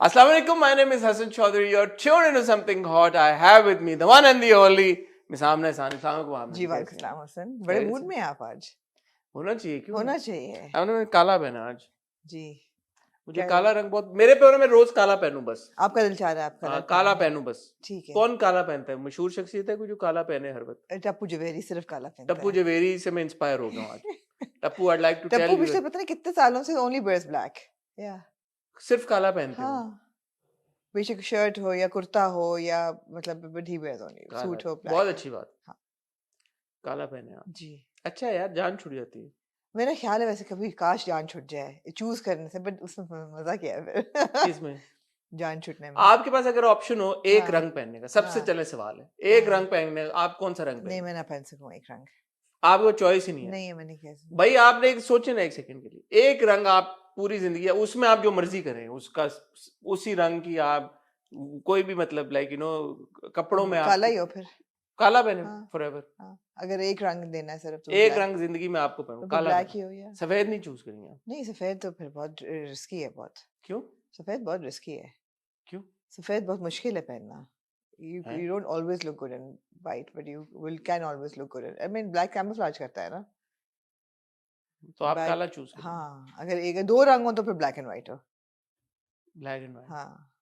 Assalamu alaikum, my name is Hassan Chaudhary. You're tuned into something hot. I have with me the one and the only Miss Amna Sani. जी वालेकुम सलाम हसन, बड़े mood में हैं आप आज? होना चाहिए, क्यों होना चाहिए। हमने काला पहना आज जी मुझे काला रंग बहुत मेरे पे हो रहा है, मैं रोज काला पहनूं बस। आपका दिल चाह रहा है आप काला काला पहनूं बस। ठीक है। कौन काला पहनता है? मशहूर शख्सियत है कोई जो काला पहने हर वक्त? टप्पू जवेरी सिर्फ काला पहनता है। टप्पू जवेरी से मैं इंस्पायर हो गया हूं आज। Tappu I'd like to tell Tappu you पिछले पता नहीं कितने सालों से only wears black। या सिर्फ काला पहनते हो। हाँ, बेशक शर्ट हो या कुर्ता हो या मतलब but he wears only suit हो black। बहुत अच्छी बात। हाँ, काला पहने आप जी। अच्छा है यार, जान छुड़ जाती है। मेरा ख्याल है वैसे कभी काश जान छूट जाए चूज करने से, बट उसमें मजा क्या है फिर इसमें जान छूटने में। आपके पास अगर ऑप्शन हो एक हाँ, रंग पहनने का, सबसे हाँ, चले सवाल है एक हाँ, रंग पहनने का, आप कौन सा रंग नहीं पहने? मैं ना पहन सकूं एक रंग। आपको चॉइस ही नहीं है? नहीं है, मैं नहीं कह सकती। भाई आपने एक सोचे ना एक सेकंड के लिए, एक रंग आप पूरी जिंदगी उसमें आप जो मर्जी करें उसका, उसी रंग की आप कोई भी मतलब लाइक यू नो कपड़ों में आप काला ही हो फिर। काला पहने हाँ, फॉरएवर। हाँ, अगर एक रंग देना है सिर्फ तो एक ब्लैक। रंग जिंदगी में आपको पहनो तो काला ब्लैक पहनो। ही हो यार। सफेद नहीं चूज करेंगे आप? नहीं सफेद तो फिर बहुत रिस्की है बहुत। क्यों? सफेद बहुत रिस्की है। क्यों सफेद बहुत मुश्किल है पहनना। You है? you don't always look good in white, but you can always look good in. I mean black camouflage करता है ना। तो आप Black, काला चूज करेंगे? हाँ, अगर एक दो रंग हो तो फिर black and white हो। Black and white. हाँ।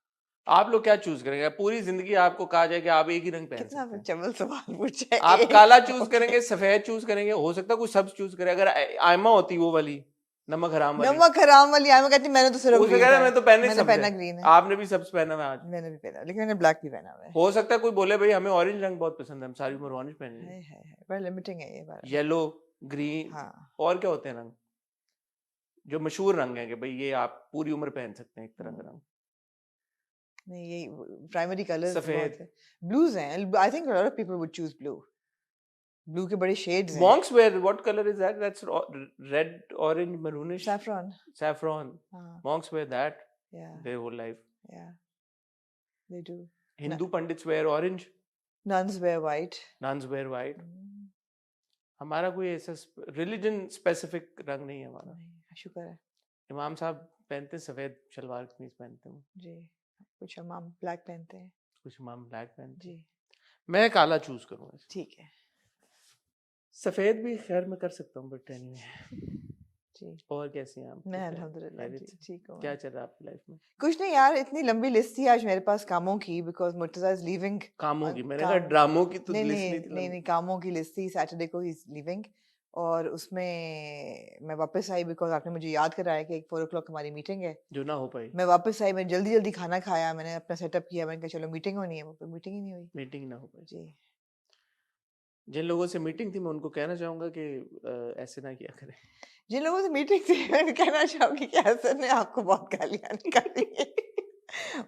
आप लोग क्या चूज करेंगे? पूरी जिंदगी आपको कहा जाए कि आप एक ही रंग पहन कितना सकते हैं, चवल सवाल पूछा है। आप काला चूज करेंगे, सफेद चूज करेंगे, हो सकता है कोई सब चूज करे। अगर आयमा होती वो वाली नमक हराम वाली, नमक हराम वाली मैं कहती मैंने तो सिर्फ उसे कह रहा है, मैं तो पहने मैंने सब पहना है। ग्रीन है। आपने भी सब्ज पहना हुआ है आज। मैंने भी पहना, लेकिन मैंने ब्लैक भी पहना हुआ है। हो सकता है कोई बोले भाई हमें ऑरेंज रंग बहुत पसंद है, हम सारी उम्र ऑरेंज पहनेंगे। है बड़ा लिमिटिंग है ये बात। येलो, ग्रीन, हाँ, और क्या होते हैं रंग जो मशहूर रंग है कि भाई ये आप पूरी उम्र पहन सकते हैं एक तरह का रंग? नहीं ये प्राइमरी कलर्स बहुत सफेद, है। ब्लूज हैं। I think a lot of people would choose blue। Blue के बड़े शेड्स हैं। monks wear, what color is that? That's red, orange, maroonish, Saffron। saffron. हाँ, Monks wear that yeah, their whole life. yeah, they do। Hindu pandits wear orange, Nuns wear white। nuns wear white. हमारा कोई ऐसा religion specific रंग नहीं है हमारा। नहीं, शुक्र है। इमाम साहब पहनते सफेद शलवार कमीज पहनते हैं जी, कुछ इमाम ब्लैक पहनते हैं। कुछ इमाम ब्लैक पहनते हैं। जी मैं काला चूज करूंगा। ठीक है। सफेद भी खैर मैं कर सकता हूँ, बट एनीवे। जी, और कैसी हैं आप? मैं अल्हम्दुलिल्लाह जी ठीक हूँ। क्या चल रहा है आपकी लाइफ में? कुछ नहीं यार, इतनी लंबी लिस्ट थी आज मेरे पास कामों की, बिकॉज मुर्तजा इज लीविंग। कामों की? मैंने कहा ड्रामों की तो नहीं लिस्ट नहीं नहीं थी। नहीं नहीं, कामों की लिस्ट थी। सैटरडे को ही इज लीविंग और उसमें मैं वापस आई बिकॉज आपने मुझे याद कराया कि 4 o'clock हमारी मीटिंग है, जो ना हो पाई। मैं वापस आई, मैं जल्दी जल्दी खाना खाया, मैंने अपना सेटअप किया, मैंने कहा चलो मीटिंग होनी है, वो मीटिंग ही नहीं हुई। मीटिंग ना हो पाई। जी, जिन लोगों से मीटिंग थी मैं उनको कहना चाहूंगा कि ऐसे ना किया करें। जिन लोगों से मीटिंग थी मैं कहना चाहूंगी कि हसन ने आपको बहुत गालियां निकाली है।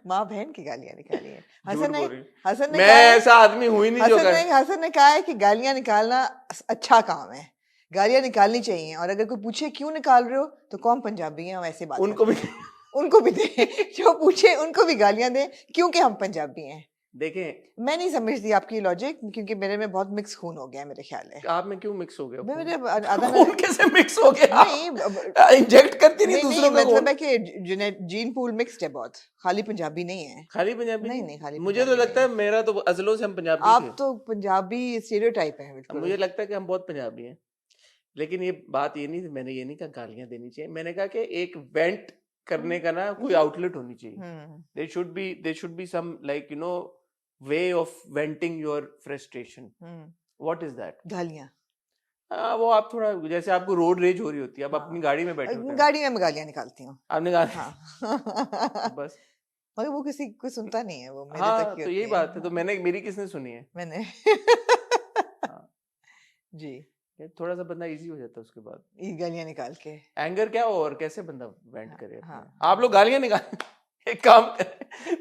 माँ बहन की गालियां निकाली है। हसन ने मैं ऐसा आदमी हुई नहीं जो हसन ने कहा है कि गालियां निकालना अच्छा काम है, गालियां निकालनी चाहिए, और अगर कोई पूछे क्यों निकाल रहे हो तो कौन पंजाबी हैं, वैसे बात उनको भी दे, जो पूछे उनको भी गालियां दे क्योंकि हम पंजाबी हैं। देखें, मैं नहीं समझती आपकी लॉजिक, क्योंकि मेरे में बहुत मिक्स खून हो गया है, मेरे ख्याल है। आप में क्यों मिक्स हो गया? मेरे खून कैसे मिक्स हो गया? नहीं, इंजेक्ट करती नहीं दूसरों को। मतलब है कि जीन पूल मिक्स्ड है बहुत, खाली पंजाबी नहीं है। खाली पंजाबी नहीं खाली मुझे तो लगता है मेरा तो अजलों से हम पंजाबी थे। आप तो पंजाबी स्टीरियोटाइप है बिल्कुल। मुझे लगता है कि हम बहुत पंजाबी हैं, लेकिन ये बात ये नहीं, मैंने ये नहीं कहा गालियां देनी चाहिए, मैंने कहा कि एक वेंट करने का ना कोई आउटलेट होनी चाहिए। there should be some like you know way of venting your frustration. What is that? गालियां। वो आप थोड़ा, जैसे आपको रोड रेज हो रही होती है, आप अपनी गाड़ी में बैठे होते हैं। गाड़ी में मैं गालियां निकालती हूँ। आपने कहा हाँ। बस, मगर वो किसी को सुनता नहीं है, वो मेरे हाँ, तक ही तो यही बात है। तो मैंने मेरी किसने सुनी है? मैंने जी, थोड़ा सा बंदा इजी हो जाता है उसके बाद ये गालियां निकाल के। एंगर क्या हो, और कैसे बंदा वेंट करे। हाँ, आप लोग गालियां निकाल एक काम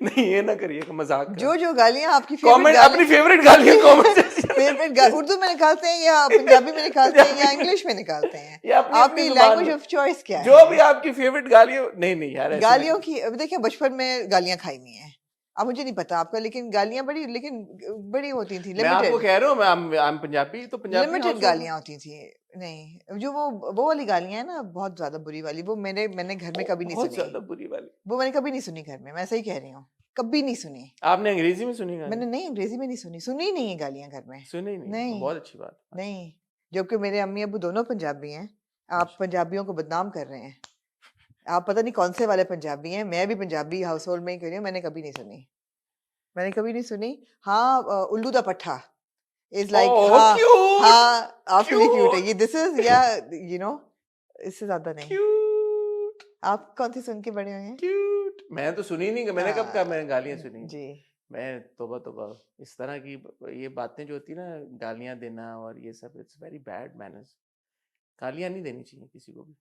नहीं ये ना करिए, मजाक जो गालियां आपकी कमेंट, अपनी फेवरेट गालियां कमेंट फेवरेट उर्दू में निकालते हैं या पंजाबी में निकालते हैं या इंग्लिश में निकालते हैं, आपकी लैंग्वेज ऑफ चॉइस क्या है? जो भी आपकी फेवरेट गालियां। नहीं यार, गालियों की देखिए, बचपन में गालियां खाई हुई हैं, अब मुझे नहीं पता आपका, लेकिन गालियां बड़ी होती थी, मैं आपको लिमिटेड कह रहा हूँ I'm पंजाबी, तो पंजाबी लिमिटेड household गालियां होती थी। नहीं, जो वो वाली गालियां है ना, बहुत ज्यादा बुरी वाली, वो मैंने घर में कभी नहीं बहुत सुनी। ज्यादा बुरी वाली वो मैंने कभी नहीं सुनी घर में, मैं सही कह रही हूँ, कभी नहीं सुनी। आपने अंग्रेजी में सुनी गाली? मैंने नहीं, अंग्रेजी में नहीं सुनी, सुनी नहीं है गालियां घर में। सुनी ही नहीं, नहीं बहुत अच्छी बात। नहीं, जबकि मेरे अम्मी अबू दोनों पंजाबी हैं। आप पंजाबियों को बदनाम कर रहे हैं। आप पता नहीं कौन से वाले पंजाबी हैं। मैं भी पंजाबी हाउस होल्ड में ही कर रही हूँ, मैंने कभी नहीं सुनी, मैंने कभी नहीं सुनी। हाँ, उल्लू दा पट्ठा इज लाइक, हाँ क्यूट हाँ, आपके लिए क्यूट है क्यूट ये, दिस इज, या यू नो, इससे ज्यादा नहीं। क्यूट आप कौन सी सुन के बड़े हुए हैं? क्यूट। मैं तो सुनी नहीं, मैंने कब कहा मैंने गालियां सुनी? जी, मैं तौबा तौबा, इस तरह की ये बातें जो होती है ना, गालियां देना और ये सब, इट्स वेरी बैड मैनर्स। गालियां नहीं देनी चाहिए किसी को भी।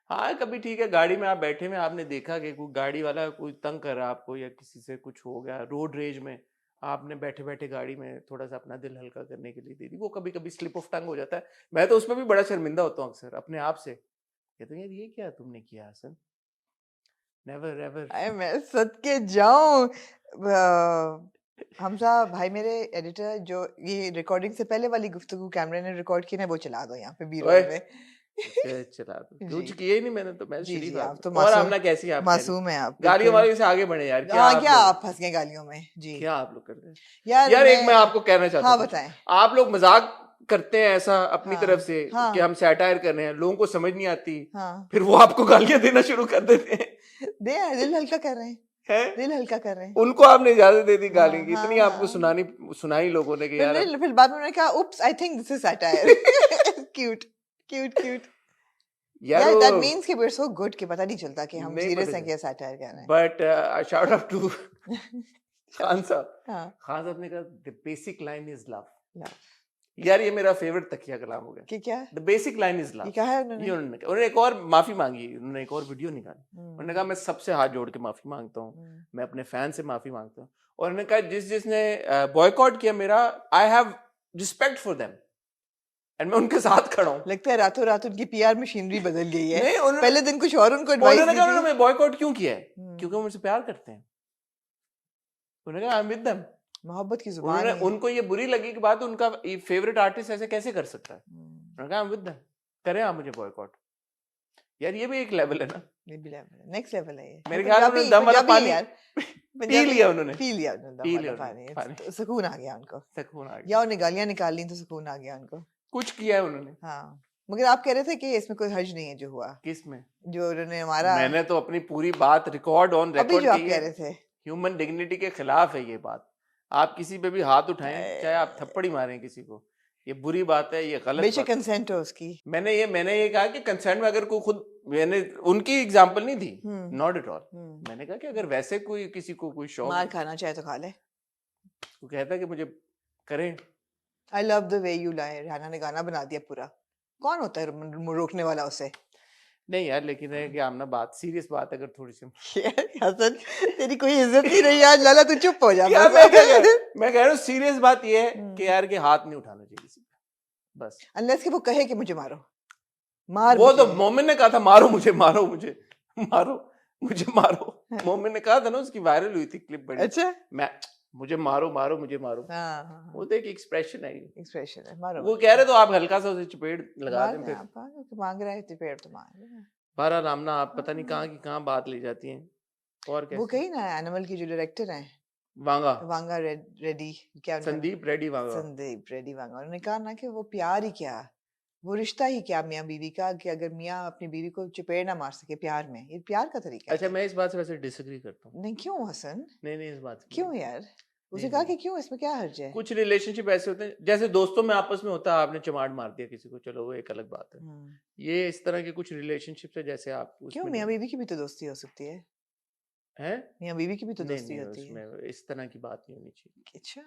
हाँ कभी ठीक है, गाड़ी में आप बैठे में आपने देखा कि कोई गाड़ी वाला कोई तंग कर रहा आपको, या किसी से कुछ हो गया रोड रेज में, आपने बैठे बैठे गाड़ी में थोड़ा सा अपना दिल हल्का करने के लिए दे दी, वो कभी कभी स्लिप ऑफ टंग हो जाता है। मैं तो उसमें भी बड़ा शर्मिंदा होता हूँ अक्सर अपने आप से, कहते हैं यार ये क्या तुमने किया हसन। Never ever. मैं सद के जाऊं। हमजा भाई मेरे एडिटर, जो ये रिकॉर्डिंग से पहले वाली गुफ्तगू कैमरे ने रिकॉर्ड की ना, वो चला दो यहाँ पे बी रोल में। चला दो, कुछ किए ही नहीं मैंने तो, मैं जी शरीफ जी, आप आदमी। तो और मासूम, आमना कैसी है आप? मासूम है आप, गालियों बिल्कुल। वाली से आगे बढ़े यार, क्या हाँ, आप क्या लोग, आप फंस गए गालियों में जी? क्या आप लोग करते हैं यार यार? एक मैं आपको कहना चाहता हाँ हूँ, बताएं। आप लोग मजाक करते हैं ऐसा अपनी हाँ तरफ से हाँ कि हम सैटायर कर रहे हैं, लोगों को समझ नहीं आती, हाँ, फिर वो आपको गालियां देना शुरू कर देते हैं। दिल हल्का कर रहे हैं, हैं? दिल हल्का कर रहे हैं। उनको आपने इजाजत दे दी गाली हाँ की, हाँ इतनी आपको हाँ, सुनाई लोगों ने कि यार फिर बाद में उन्होंने कहा, oops, I think this is satire. Cute cute cute. यार यार दैट वो मींस कि वी आर सो गुड कि पता नहीं चलता कि हम नहीं सीरियस पता हैं कि सैटायर कर रहे but I shout out to हैं। खान साहब। हाँ, खान साहब ने कहा the basic line is love. love। यार ये मेरा फेवरेट तकिया कलाम हो गया, कि क्या द बेसिक लाइन इज ये लव। कहा है ये उन्होंने? उन्होंने एक और माफी मांगी, उन्होंने एक और वीडियो निकाली, उन्होंने कहा मैं सबसे हाथ जोड़ के माफी मांगता हूँ, मैं अपने फैन से माफी मांगता हूँ, और उन्होंने कहा जिसने बॉयकॉट किया मेरा, I have respect for them and मैं उनके साथ खड़ा हूँ। लगता है रातों रात उनकी पीआर मशीनरी बदल गई है। नहीं पहले दिन कुछ और उनको एडवाइस उन्होंने दी कहा थी। उन्होंने बॉयकॉट क्यों किया है, क्योंकि वो मुझसे प्यार करते हैं। उन्होंने कहा आई एम विद देम। मोहब्बत की जुबान उन्होंने है। उनको ये बुरी लगी कि बात उनका फेवरेट आर्टिस्ट ऐसे कैसे कर सकता है। उन्होंने कहा आई एम विद देम, करें आप मुझे बॉयकॉट। यार ये भी एक लेवल है ना, ये भी लेवल है, नेक्स्ट लेवल है ये। मेरे ख्याल में उन्होंने दम वाला पंजाबी पानी यार, पी लिया उन्होंने, पी लिया उन्होंने दम पी वाला लिया पानी, पानी, तो सुकून आ गया उनको। सुकून आ या गया, उन्हें गालियां निकाल ली तो सुकून आ गया उनको। कुछ किया है उन्होंने। हाँ, मगर आप कह रहे थे कि इसमें कोई हर्ज नहीं है जो हुआ, किस में? जो उन्होंने हमारा, मैंने तो अपनी पूरी बात रिकॉर्ड ऑन अभी रिकॉर्ड जो आप की कह है। रहे थे, ह्यूमन डिग्निटी के खिलाफ है ये बात। आप किसी पे भी हाथ उठाएं, चाहे आप थप्पड़ ही मारें किसी को, ये बुरी बात है, ये गलत बेशक बात है। कंसेंट हो उसकी। मैंने ये कहा कि कंसर्न में अगर कोई खुद, मैंने उनकी एग्जांपल नहीं दी, नॉट एट ऑल। मैंने कहा कि अगर वैसे कोई किसी को कोई शौक, मार खाना चाहे तो खा ले, वो कहता है कि मुझे करें। I love the way you lie, Rihanna ने गाना बना दिया पूरा। कौन होता है रोकने वाला उसे? नहीं यार, लेकिन है कि आमना बात सीरियस बात अगर थोड़ी सी हसन, तेरी कोई इज्जत नहीं रही आज, लाला तू चुप हो जा। यार मैं कह रहा हूँ सीरियस बात ये है कि यार के हाथ नहीं उठाना चाहिए किसी पे, बस अनलेस कि वो कहे कि मुझे मारो, मार वो मुझे। तो मोमिन ने कहा था मारो मुझे, मारो मुझे, मारो मुझे, मारो। मोमिन ने कहा था ना, उसकी वायरल हुई थी क्लिप बड़ी। अच्छा, मैं मुझे मारो, मारो मुझे मारो। हाँ, वो तो एक एक्सप्रेशन है, एक्सप्रेशन है, मारो। वो कह रहे तो आप हल्का सा उसे चपेट लगा दें फिर। आप मांग रहे थे पेड़ तो मांग रहे। बहरहाल आमना, आप पता नहीं कहाँ की कहाँ बात ले जाती हैं। और वो कैसे? कही ना, एनिमल की जो डायरेक्टर हैं, वांगा, वांगा रेड्डी, क्या उनका? संदीप रेड्डी वांगा। संदीप रेड्डी वांगा। उन्होंने कहा ना कि वो प्यार ही क्या, वो रिश्ता ही क्या मियाँ बीवी का, कि अगर मियाँ अपनी बीवी को चपेट ना मार सके प्यार में, ये प्यार का तरीका अच्छा, है। मैं इस बात से वैसे डिसएग्री करता हूँ। नहीं, क्यों हसन? नहीं इस बात क्यों यार? उसे नहीं, कहा नहीं। कि क्यों, इसमें क्या हर्ज है? कुछ रिलेशनशिप ऐसे होते हैं जैसे दोस्तों में आपस में होता है, आपने चमाट मार दिया किसी को, चलो वो एक अलग बात है। ये इस तरह के कुछ रिलेशनशिप है जैसे आप क्यों, मियाँ बीवी की भी तो दोस्ती हो सकती है। हैं? मियाँ बीवी की भी तो नहीं दोस्ती नहीं, होती है। उसमें इस तरह की बात नहीं होनी चाहिए। अच्छा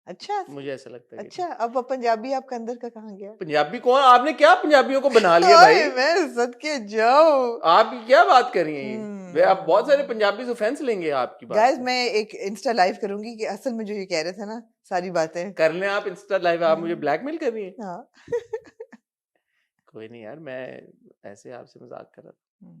अच्छा मुझे ऐसा लगता है कि अच्छा, अब पंजाबी आपका अंदर का कहाँ गया? पंजाबी कौन, आपने क्या पंजाबियों को बना लिया भाई? ओए, मैं सदके जाऊं। आप क्या बात कर रही हैं ये? आप बहुत सारे पंजाबी ऑफेंस लेंगे आपकी बात गाइस, से। मैं एक इंस्टा लाइव करूंगी कि असल में जो ये कह रहे थे ना सारी बातें कर लें आप इंस्टा लाइव, आप मुझे ब्लैकमेल कर रही हैं। हाँ। कोई नहीं यार, मैं ऐसे आपसे मजाक कर रहा था।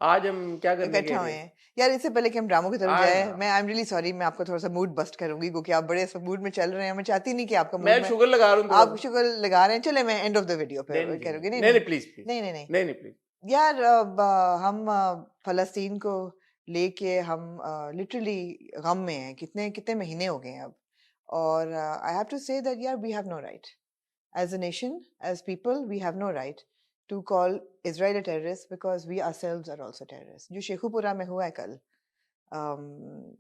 आज हम क्या करने इकट्ठा हुए हैं यार। इससे पहले कि हम ड्रामों की तरफ जाए, मैं आई एम रियली सॉरी, मैं आपको थोड़ा सा मूड बस्ट करूंगी क्योंकि आप बड़े मूड में चल रहे हैं। मैं चाहती नहीं कि आपका मूड मैं शुगर लगा रहा हूँ, आप शुगर लगा रहे हैं। चले मैं एंड ऑफ द वीडियो पे करूंगी। नहीं प्लीज प्लीज, नहीं नहीं नहीं नहीं प्लीज यार, हम फलस्तीन को लेके हम लिटरली गम में हैं। कितने कितने महीने हो गए हैं अब। और I have to say that यार we have no right as a nation, as people, we have no right to call Israel a terrorist because we ourselves are also terrorists. जो शेखुपुरा में हुआ है कल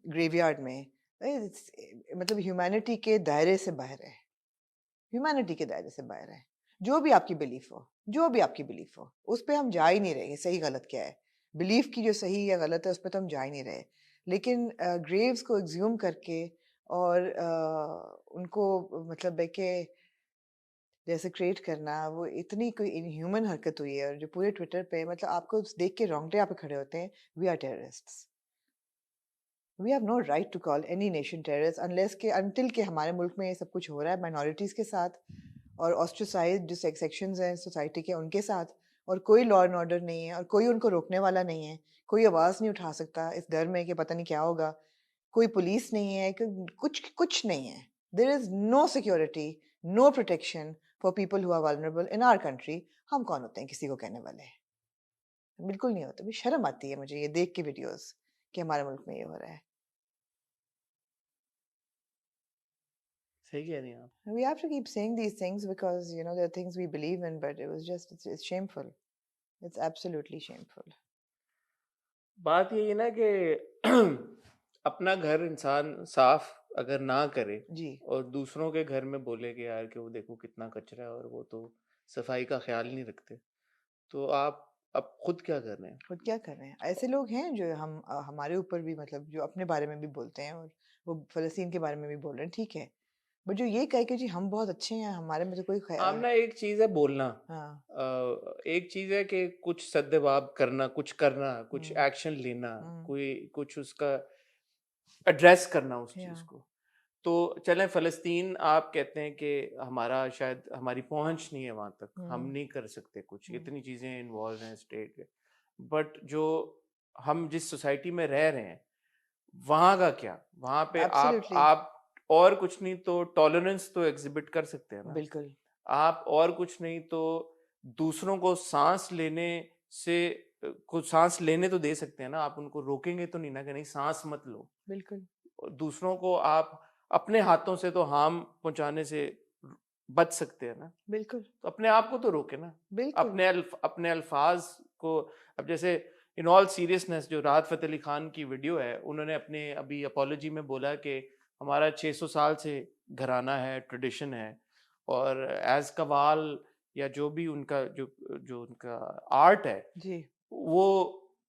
ग्रेवयार्ड में, मतलब ह्यूमैनिटी के दायरे से बाहर है। ह्यूमैनिटी के दायरे से बाहर है। जो भी आपकी बिलीफ हो, जो भी आपकी बिलीफ हो, उस पर हम जा ही नहीं रहे। सही गलत क्या है, बिलीफ की जो सही या गलत है उस पर तो हम जा ही नहीं रहे। लेकिन ग्रेव्स को एग्ज्यूम करके और उनको मतलब है कि जैसे क्रिएट करना, वो इतनी कोई इनह्यूमन हरकत हुई है। और जो पूरे ट्विटर पे मतलब आपको देख के रोंगटे यहाँ पे खड़े होते हैं। We are terrorists, we have no right to call any nation terrorist unless के अनटिल के हमारे मुल्क में ये सब कुछ हो रहा है माइनॉरिटीज़ के साथ और ऑस्ट्रेसाइज्ड जो सेक्शंस हैं सोसाइटी के उनके साथ, और कोई लॉ एंड ऑर्डर नहीं है और कोई उनको रोकने वाला नहीं है। कोई आवाज़ नहीं उठा सकता इस डर में कि पता नहीं क्या होगा। कोई पुलिस नहीं है, कुछ नहीं है। There is no security, no protection for people who are vulnerable in our country. हम कौन होते हैं किसी को कहने वाले? बिल्कुल नहीं होता। भी शर्म आती है मुझे ये देख के वीडियोस कि हमारे मुल्क में ये हो रहा है। सही कह रही हैं आप। We have to keep saying these things because you know there are things we believe in, but it was just it's shameful. It's absolutely shameful. बात यही है ना कि अपना घर इंसान साफ अगर ना करे जी और दूसरों के घर में बोले कि यार कि वो देखो कितना कचरा है और वो तो सफाई का ख्याल नहीं रखते, तो आप अब खुद क्या कर रहे हैं? खुद क्या कर रहे हैं? ऐसे लोग हैं जो हमारे ऊपर भी मतलब जो अपने बारे में भी बोलते हैं और वो फलस्तीन के बारे में भी बोल रहे हैं, ठीक है। बट जो ये कहे कि जी हम बहुत अच्छे हैं, हमारे में तो कोई आमना एक चीज है बोलना, हाँ एक चीज है कि कुछ सद्देवाब करना, कुछ एक्शन लेना, कोई कुछ उसका एड्रेस करना उस चीज को। तो चलें फ़लस्तीन आप कहते हैं कि हमारा शायद हमारी पहुंच नहीं है वहां तक, हम नहीं कर सकते कुछ, इतनी चीज़ें इन्वॉल्व हैं स्टेट के। बट जो हम जिस सोसाइटी में रह रहे हैं वहां का क्या, वहां पे आप और कुछ नहीं तो टॉलरेंस तो एग्जिबिट कर सकते हैं ना। बिल्कुल। आप और कुछ नहीं तो दूसरों को सांस लेने से कुछ सांस लेने तो दे सकते हैं ना। आप उनको रोकेंगे तो नहीं ना कि नहीं सांस मत लो। बिल्कुल। दूसरों को आप अपने हाथों से तो हार्म पहुंचाने से बच सकते हैं ना। बिल्कुल। तो अपने आप को तो रोके ना। बिल्कुल। अपने अल्फाज को, अब जैसे इन ऑल सीरियसनेस जो राहत फ़तेह अली खान की वीडियो है, उन्होंने अपने अभी अपॉलॉजी में बोला कि हमारा 600 साल से घराना है, ट्रेडिशन है, और एज कवाल या जो भी उनका जो उनका आर्ट है जी वो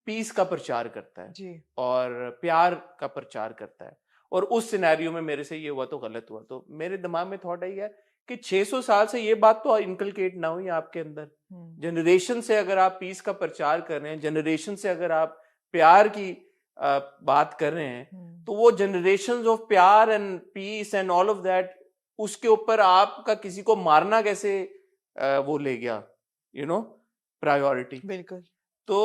पीस का प्रचार करता है जी और प्यार का प्रचार करता है। और उस सिनेरियो में मेरे से ये हुआ तो गलत हुआ। तो मेरे दिमाग में थॉट आई है कि 600 साल से ये बात तो इनकलकेट ना हुई आपके अंदर। जनरेशन से अगर आप पीस का प्रचार कर रहे हैं, जनरेशन से अगर आप प्यार की बात कर रहे हैं, तो वो जनरेशन ऑफ प्यार and peace and all of that, उसके ऊपर आपका किसी को मारना कैसे वो ले गया, यू नो, प्रायोरिटी। बिल्कुल। तो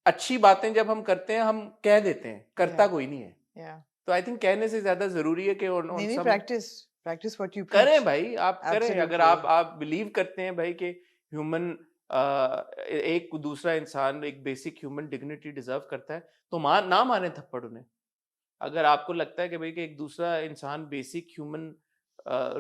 अच्छी बातें जब हम करते हैं हम कह देते हैं, करता कोई नहीं है। तो आई थिंक कहने से ज्यादा जरूरी है कि नहीं, प्रैक्टिस व्हाट यू करें भाई, आप करें। अगर आप बिलीव करते हैं भाई कि ह्यूमन एक दूसरा इंसान एक बेसिक ह्यूमन डिग्निटी डिजर्व करता है, तो ना मारे थप्पड़ उन्हें। अगर आपको लगता है कि भाई कि एक दूसरा इंसान बेसिक ह्यूमन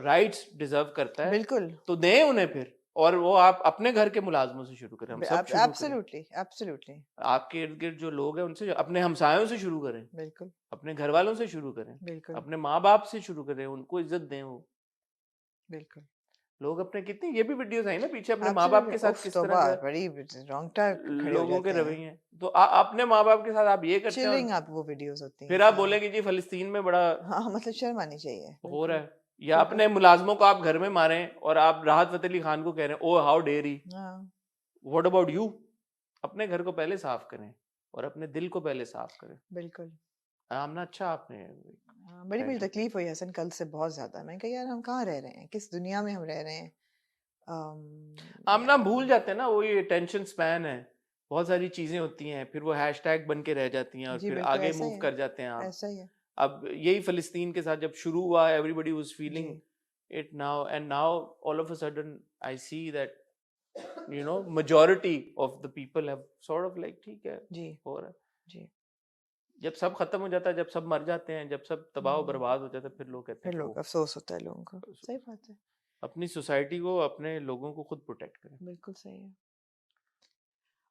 राइट्स डिजर्व करता है, बिल्कुल, तो दें उन्हें फिर। और वो आप अपने घर के मुलाजमों से शुरू करें, हम सब शुरू एब्सोल्युटली एब्सोल्युटली। आपके इर्द गिर्द जो लोग हैं उनसे, अपने हमसायों से शुरू करें, बिल्कुल, अपने घर वालों से शुरू करें, बिल्कुल, अपने माँ बाप से शुरू करें, उनको इज्जत दें। वो बिल्कुल। लोग अपने कितनी ये भी वीडियोस आई ना पीछे, अपने माँ बाप के साथ किस तरह का बड़ी रोंगटा खड़े हो लोगों के जाते हैं। रवैये हैं। तो अपने माँ बाप के साथ आप ये करते हैं, चिलिंग आप वो वीडियोस होती हैं, फिर आप बोलेंगे जी फलस्तीन में बड़ा हाँ मतलब शर्म आनी चाहिए हो रहा है। या अपने मुलाजमों को आप घर में मारें और आप राहत फ़तेह अली खान को कह रहे हैं oh how dare he. What about you? अपने घर को पहले साफ करें और अपने दिल को पहले साफ करें। बिल्कुल। आमना अच्छा आपने बड़ी मुझे तकलीफ हुई हसन कल से बहुत ज्यादा। मैं कहा यार हम कहाँ रह रहे हैं, किस दुनिया में हम रह रहे हैं। आमना भूल जाते हैं ना, वही टेंशन स्पैन है बहुत सारी चीजें होती हैं, फिर वो हैशटैग बन के रह जाती हैं और जी फिर बिल्कुल आगे ऐसा ही मूव है, कर जाते हैं आप। ऐसा ही है अब यही फिलिस्तीन के साथ जब शुरू हुआ, एवरीबडी वाज जी feeling it now, and now all of a sudden I see that majority of the people have sort of like ठीक है जी हो रहा है। जी जब सब खत्म हो जाता है, जब सब मर जाते हैं, जब सब तबाह बर्बाद हो जाता है, फिर लोग कहते फिर हैं लोग अफसोस होता है लोगों को, सही बात है, अपनी सोसाइटी को, अपने लोगों को खुद प्रोटेक्ट करें। बिल्कुल सही है।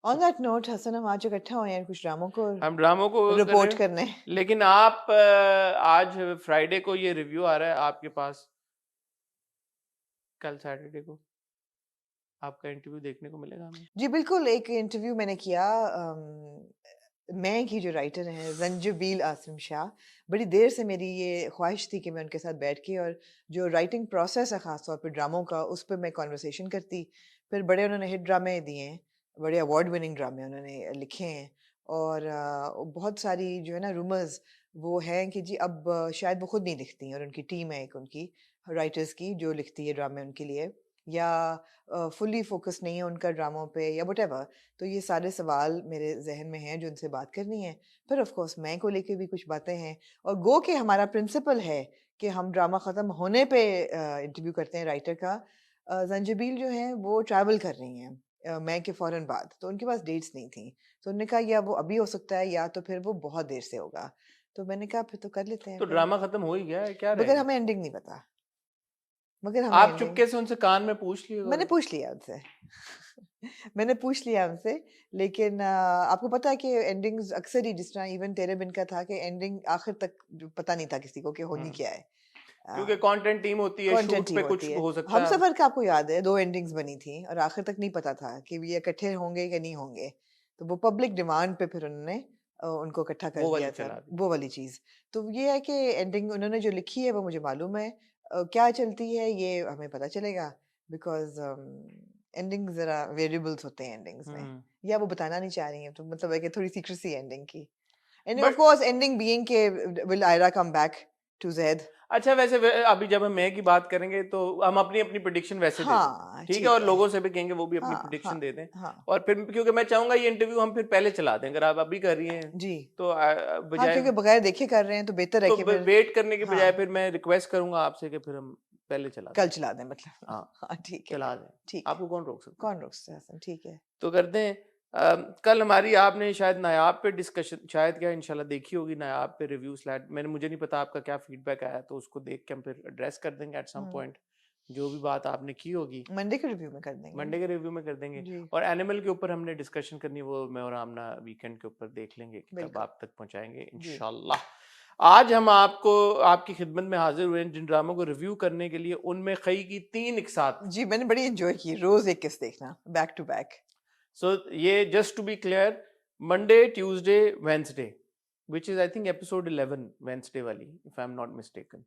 ऑन दैट नोट हसन, हम आज इकट्ठा हुए हैं कुछ ड्रामों को हम ड्रामों को कर रहे रिपोर्ट हैं, करने। लेकिन आप आज फ्राइडे को ये रिव्यू आ रहा है आपके पास, कल सैटरडे को आपका इंटरव्यू देखने को मिलेगा हमें। जी बिल्कुल, एक इंटरव्यू मैंने किया मैं की जो राइटर हैं जंजबील आसिम शाह, बड़ी देर से मेरी ये ख्वाहिश थी कि मैं उनके साथ बैठ के और जो राइटिंग प्रोसेस है ख़ास तौर पे ड्रामों का, उस पे मैं कॉन्वर्सेशन करती। फिर बड़े उन्होंने हिट ड्रामे दिए हैं, बड़े अवार्ड विनिंग ड्रामे उन्होंने लिखे हैं और बहुत सारी जो है ना रूमर्स वो हैं कि जी अब शायद वो खुद नहीं लिखती और उनकी टीम है एक उनकी राइटर्स की जो लिखती है ड्रामे उनके लिए, या फुली फोकस नहीं है उनका ड्रामों पे या व्हाटएवर। तो ये सारे सवाल मेरे जहन में हैं जो उनसे बात करनी है। फिर ऑफ कोर्स मैं को लेके भी कुछ बातें हैं और गो के हमारा प्रिंसिपल है कि हम ड्रामा ख़त्म होने पे इंटरव्यू करते हैं राइटर का। जंजबील जो हैं वो ट्रैवल कर रही हैं मैं के फ़ौरन बाद, तो उनके पास डेट्स नहीं थी, तो उन्होंने कहा या वो अभी हो सकता है या तो फिर वो बहुत देर से होगा। तो मैंने कहा फिर तो कर लेते हैं तो फिर, ड्रामा खत्म हो ही गया है, क्या रह मगर गया? हमें एंडिंग नहीं पता, मगर हमें आप एंडिंग चुपके से उनसे कान में पूछ लिए मैंने पूछ लिया उनसे मैंने पूछ लिया उनसे, लेकिन आपको पता है कि एंडिंग्स अक्सर ही जिस तरह इवन तेरे बिन का था कि एंडिंग आखिर तक जो पता नहीं था किसी को कि होनी क्या है। क्योंकि कंटेंट टीम होती है, कंटेंट शूट टीम पे होती कुछ है। हो सकता हम है। सफ़र का आपको याद है 2 एंडिंग्स बनी थी और आखिर तक नहीं पता था कि ये इकट्ठे होंगे कि नहीं होंगे। तो वो पब्लिक डिमांड पे फिर उन्होंने उनको इकट्ठा कर वो वाली दिया था, चला दी। वो वाली चीज़। तो ये है कि एंडिंग उन्होंने जो लिखी है वो मुझे मालूम है। क्या चलती है ये हमें पता चलेगा, बिकॉज़ एंडिंग ज़रा वेरिएबल्स होते हैं एंडिंग्स में, या वो बताना नहीं चाह रही हैं, तो मतलब है कि थोड़ी सीक्रेसी है एंडिंग की। Ending of but course ending being के will Ayra come back to Zaid. अच्छा, वैसे अभी जब हम मैं की बात करेंगे तो हम अपनी अपनी प्रिडिक्शन वैसे दे दें, हाँ, ठीक है, ठीक और है। लोगों से भी कहेंगे वो भी अपनी हाँ, प्रिडिक्शन हाँ, दे दें। हाँ। और फिर क्योंकि मैं चाहूंगा ये इंटरव्यू हम फिर पहले चला दें, अगर आप अभी कर रही हैं जी। तो हाँ, बजाय क्योंकि बगैर देखे कर रहे हैं तो बेहतर है तो कि फिर वेट करने के हाँ, बजाय फिर मैं रिक्वेस्ट करूंगा आपसे कि फिर हम पहले चला कल दें। चला दें मतलब। हाँ, हाँ, ठीक है, चला दें, ठीक है। आपको कौन रोक सकता है? कौन रोक सकता है हसन, ठीक है। तो करते हैं। कल हमारी आपने शायद नायाब पे डिस्कशन, शायद क्या इंशाल्लाह देखी होगी, नायाब पे रिव्यू स्लैट, मैंने मुझे नहीं पता आपका क्या फीडबैक आया, तो उसको देख के हम फिर एड्रेस कर देंगे एट सम पॉइंट, जो भी बात आपने की होगी मंडे के रिव्यू में कर देंगे। मंडे के रिव्यू में कर देंगे। जी, और एनिमल के ऊपर हमने डिस्कशन करनी है, वो मैं और आमना वीकेंड के ऊपर देख लेंगे कि कब बिल्कुल। आप तक पहुंचाएंगे जी। इंशाल्लाह। आज हम आपको आपकी खिदमत में हाजिर हुए हैं जिन ड्रामों को रिव्यू करने के लिए, उनमें कई की 3 एक साथ। जी, मैंने बड़ी एंजॉय की, रोज एक किस्त देखना, बैक टू बैक। सो ये just to be clear, Monday, Tuesday, Wednesday, which is I think episode 11 Wednesday वाली, if I am not mistaken.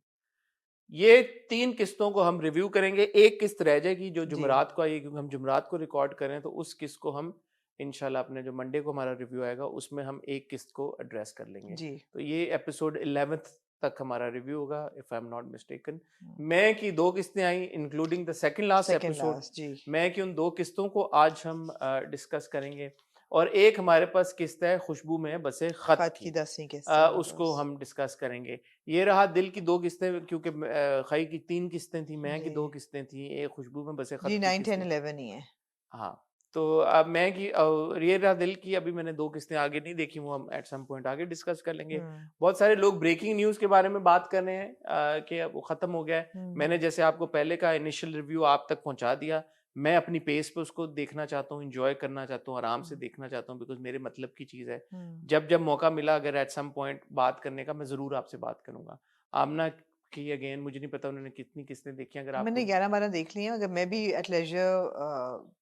ये 3 किस्तों को हम रिव्यू करेंगे। एक किस्त रह जाएगी जो जी, जुमरात को आएगी, क्योंकि हम जुमरात को रिकॉर्ड करें, तो उस किस्त को हम इंशाल्लाह अपने जो मंडे को हमारा रिव्यू आएगा उसमें हम एक किस्त को एड्रेस कर लेंगे। जी। तो ये एपिसोड 11th तक हमारा रिव्यू होगा, if I am not mistaken. Hmm, मैं की 2 किस्तें आई, including the second last second episode. Last, जी। मैं की उन 2 किस्तों को आज हम डिस्कस करेंगे। और एक हमारे पास किस्त है खुशबू में बसे खत खत की, की 10वीं किस्त है हमारे उसको पास। हम डिस्कस करेंगे। ये रहा दिल की 2 किस्तें, क्योंकि खई की 3 किस्तें थी, मैं की जी। 2 किस्तें थी, एक खुशबू में बसे जी, खत की 9, किस्त 10, थी। 11 ही है। हाँ, तो अब मैं की ये रहा दिल की, अभी मैंने 2 किस्तें आगे नहीं देखी, वो हम एट सम पॉइंट आगे डिस्कस कर लेंगे। हम्म, बहुत सारे लोग ब्रेकिंग न्यूज़ के बारे में बात कर रहे हैं कि अब वो ख़त्म हो गया है। मैंने जैसे आपको पहले का इनिशियल रिव्यू आप तक पहुंचा दिया। मैं अपनी पेस पे उसको देखना चाहता हूँ, एंजॉय करना चाहता हूँ, आराम से देखना चाहता हूँ, बिकॉज मेरे मतलब की चीज़ है। जब जब मौका मिला अगर एट सम पॉइंट बात करने का, मैं ज़रूर आपसे बात करूंगा। आमना की अगेन मुझे नहीं पता उन्होंने कितनी किस्तें देखी, अगर मैंने आपको 11-12 देख लिए हैं, मगर मैं भी एट लेजर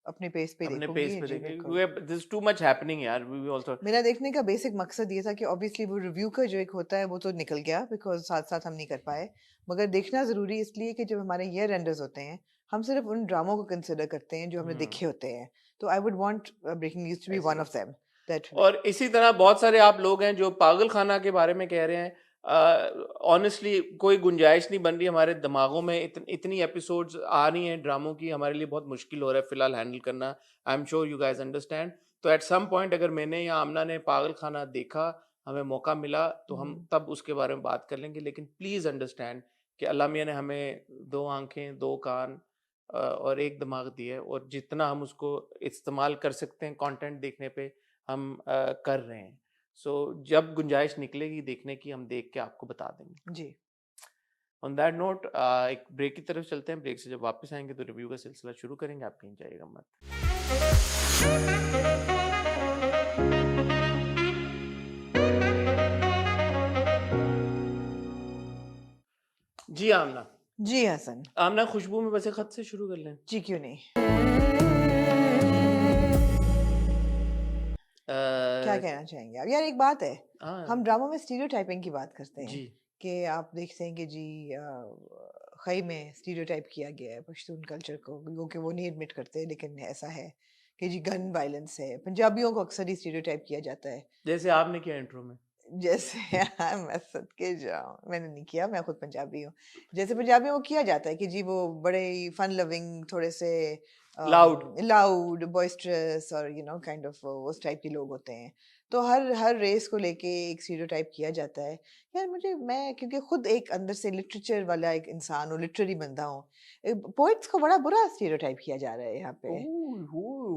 अपने पेस पे अपने पेस देखूंगी। पे जी, देखें, बिल्कुल। क्योंकि दिस टू मच हैपनिंग यार, वी वी आल्सो। मेरा देखने का बेसिक मकसद ये था कि ऑब्वियसली वो रिव्यू का जो एक होता है वो तो निकल गया, बिकॉज साथ साथ हम नहीं कर पाए, मगर देखना ज़रूरी इसलिए कि जब हमारे ईयर एंडर्स होते हैं हम सिर्फ उन ड्रामों को कंसिडर करते हैं जो हमने देखे होते हैं। तो I would want breaking news to be one of them that. और इसी तरह बहुत सारे आप लोग हैं जो पागल खाना के बारे में कह रहे हैं। ऑनेस्टली कोई गुंजाइश नहीं बन रही हमारे दिमागों में, इतनी एपिसोड्स आ रही हैं ड्रामों की, हमारे लिए बहुत मुश्किल हो रहा है फिलहाल हैंडल करना। I am sure you guys understand. तो एट सम पॉइंट अगर मैंने या आमना ने पागल खाना देखा, हमें मौका मिला, तो हम तब उसके बारे में बात कर लेंगे। लेकिन प्लीज अंडरस्टैंड कि अल्लाह मियाँ ने हमें 2 आंखें, 2 कान और 1 दिमाग दिया है, और जितना हम उसको इस्तेमाल कर सकते हैं कंटेंट देखने पे, हम कर रहे हैं। सो जब गुंजाइश निकलेगी देखने की, हम देख के आपको बता देंगे जी। On that note. एक ब्रेक की तरफ चलते हैं। ब्रेक से जब वापस आएंगे तो रिव्यू का सिलसिला शुरू करेंगे। आप कहीं जाइएगा मत। जी आमना। जी हसन। आमना, खुशबू में बसे खत से शुरू कर लें। जी क्यों नहीं, क्या कहना चाहेंगे आप? यार एक बात है, हम ड्रामा में स्टीरियोटाइपिंग की बात करते हैं जी। कि आप देखते हैं कि जी खई में स्टीरियोटाइप किया गया है पश्तून कल्चर को, क्योंकि वो नहीं एडमिट करते, लेकिन ऐसा है कि जी गन वायलेंस है। पंजाबियों को अक्सर ही स्टीरियोटाइप किया जाता है, जैसे आपने किया इंट्रो में। जैसे मैं सदके जाऊं, मैंने नहीं किया, मैं खुद पंजाबी हूँ। जैसे पंजाबियों को किया जाता है कि जी वो बड़े ही फन लविंग, थोड़े से लाउड बॉइस्टरस और काइंड ऑफ उस टाइप के लोग होते हैं। तो हर रेस को लेके एक स्टीरियोटाइप किया जाता है। यार मैं क्योंकि खुद एक अंदर से लिटरेचर वाला एक इंसान हूँ, लिटरेरी बंदा हूँ, पोइट्स को बड़ा बुरा स्टीरियोटाइप किया जा रहा है यहाँ पे।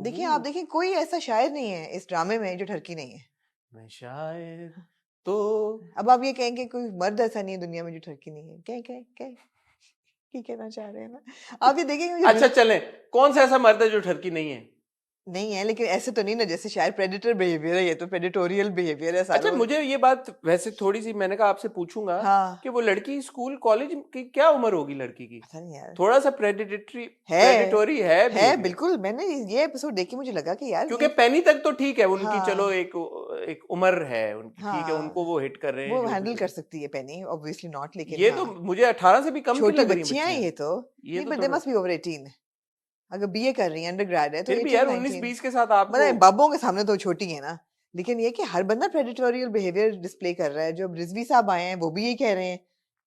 देखिए, आप देखिए, कोई ऐसा शायर नहीं है इस ड्रामे में जो ठरकी नहीं है। मैं शायर तो अब आप ये कहेंगे कोई मर्द ऐसा नहीं है दुनिया में जो ठरकी नहीं है, क्या की कहना चाह रहे हैं ना आप? ये देखेंगे अच्छा चलें, कौन सा ऐसा मर्द है जो ठरकी नहीं है? नहीं है, लेकिन ऐसे तो नहीं ना जैसे शायद प्रेडेटर बिहेवियर है, ये तो प्रेडेटोरियल बिहेवियर है अच्छा, मुझे ये बात वैसे थोड़ी सी मैंने कहा आपसे पूछूंगा हाँ। कि वो लड़की स्कूल कॉलेज की क्या उम्र होगी लड़की की? पता नहीं यार, थोड़ा सा प्रेडिटोरी है behavior। बिल्कुल। मैंने ये एपिसोड देख के मुझे लगा कि यार क्योंकि पेनी तक तो ठीक है उनकी, हाँ, चलो एक उम्र है उनकी, ठीक है, उनको वो हिट कर रहे हैं, वो जो भी हैंडल कर कर रहे सकती है पेनी, ऑब्वियसली नॉट, हैं। लेकिन ये तो मुझे 18 से भी कम की छोटी लग रही बच्चियां हैं ये तो। ये नहीं, तो बट दे थोड़ा मस्ट बी ओवर 18। अगर बीए कर रही है, अंडरग्रेड है, तो फिर भी 18 यार 19 19-20 के साथ आप मतलब बाबों के सामने तो छोटी है ना। लेकिन ये कि हर बंदा प्रेडेटोरियल बिहेवियर डिस्प्ले कर रहा है। जो अब रिजवी साहब आए हैं वो भी यही कह रहे हैं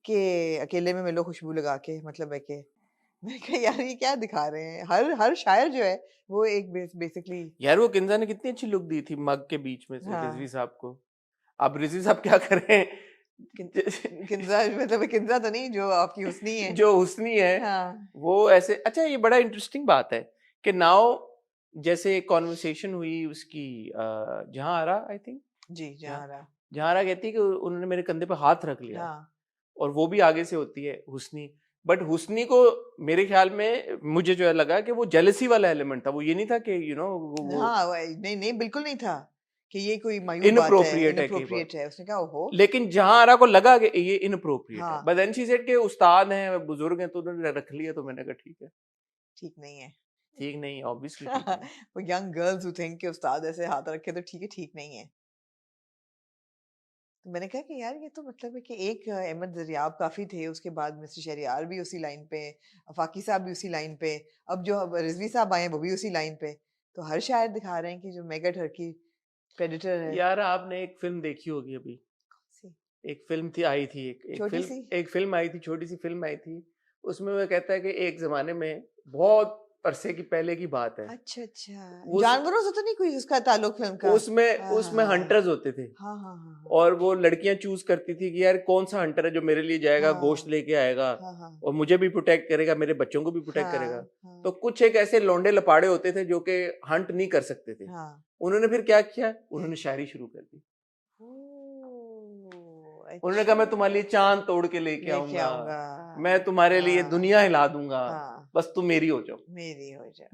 कि अकेले में मिलो खुशबू लगा के, मतलब है कि मैं कहा यार ये क्या दिखा रहे हैं। हर शायर जो है वो एक बेसिकली। यार वो किंजा ने कितनी अच्छी लुक दी थी मग के बीच में से हाँ। रिजवी साहब को। अब रिजवी साहब क्या कर रहे हैं? किंजा मतलब किंजा तो नहीं, जो आपकी हुस्नी है, जो हुस्नी है, हाँ। वो ऐसे। अच्छा, ये बड़ा इंटरेस्टिंग बात है कि नाउ जैसे कॉन्वर्सेशन हुई उसकी जहां आई थिंक जी जहारा जहां कहती है कि उन्होंने मेरे कंधे पे हाथ रख लिया, हाँ। और वो भी आगे से होती है हुस्नी। बट हुस्नी को मेरे ख्याल में मुझे जो है लगा कि वो जेलसी वाला एलिमेंट था, वो ये नहीं था कि वो हाँ नहीं बिल्कुल नहीं था कि ये कोई मायूब बात है, इनअप्रोप्रिएट है कई बार। इनअप्रोप्रिएट है। उसने कहा ओहो। लेकिन जहां को लगा कि ये इनअप्रोप्रिएट है, हाँ। बट देन शी सेड कि उस्ताद हैं, बुजुर्ग हैं, तो उन्होंने रख लिया। तो मैंने कहा ठीक है, ठीक नहीं है। ठीक नहीं, ऑब्वियसली ठीक नहीं। वो यंग गर्ल्स हु थिंक कि उस्ताद ऐसे हाथ रखे तो ठीक है, ठीक नहीं है। तो मैंने कहा कि यार ये तो मतलब है कि एक अहमद दरियाब काफी थे, उसके बाद मिस्टर शहरियार भी उसी लाइन पे, फाकी साहब भी उसी लाइन पे, अब जो रिजवी साहब आए वो भी उसी लाइन पे। तो हर शायर दिखा रहे हैं कि जो मेगा ठरकी प्रेडेटर है। यार आपने एक फिल्म देखी होगी अभी, एक फिल्म थी आई थी एक फिल्म आई थी, छोटी सी फिल्म आई थी। उसमें वो कहता है कि एक जमाने में बहुत अरसे की पहले की बात है। अच्छा जानवरों से तो नहीं कोई उसका ताल्लुक फिल्म का? उसमें हंटर्स होते थे। हाँ। और वो लड़कियां चूज करती थी कि यार कौन सा हंटर है जो मेरे लिए जाएगा, गोश्त लेके आएगा, और मुझे भी प्रोटेक्ट करेगा, मेरे बच्चों को भी प्रोटेक्ट करेगा। तो कुछ एक ऐसे लौंडे लपाड़े होते थे जो कि हंट नहीं कर सकते थे। उन्होंने फिर क्या किया, उन्होंने शायरी शुरू कर दी। उन्होंने कहा मैं तुम्हारे लिए चांद तोड़ के लेके आऊंगा, मैं तुम्हारे लिए दुनिया हिला दूंगा, बस तुम मेरी हो जाओ।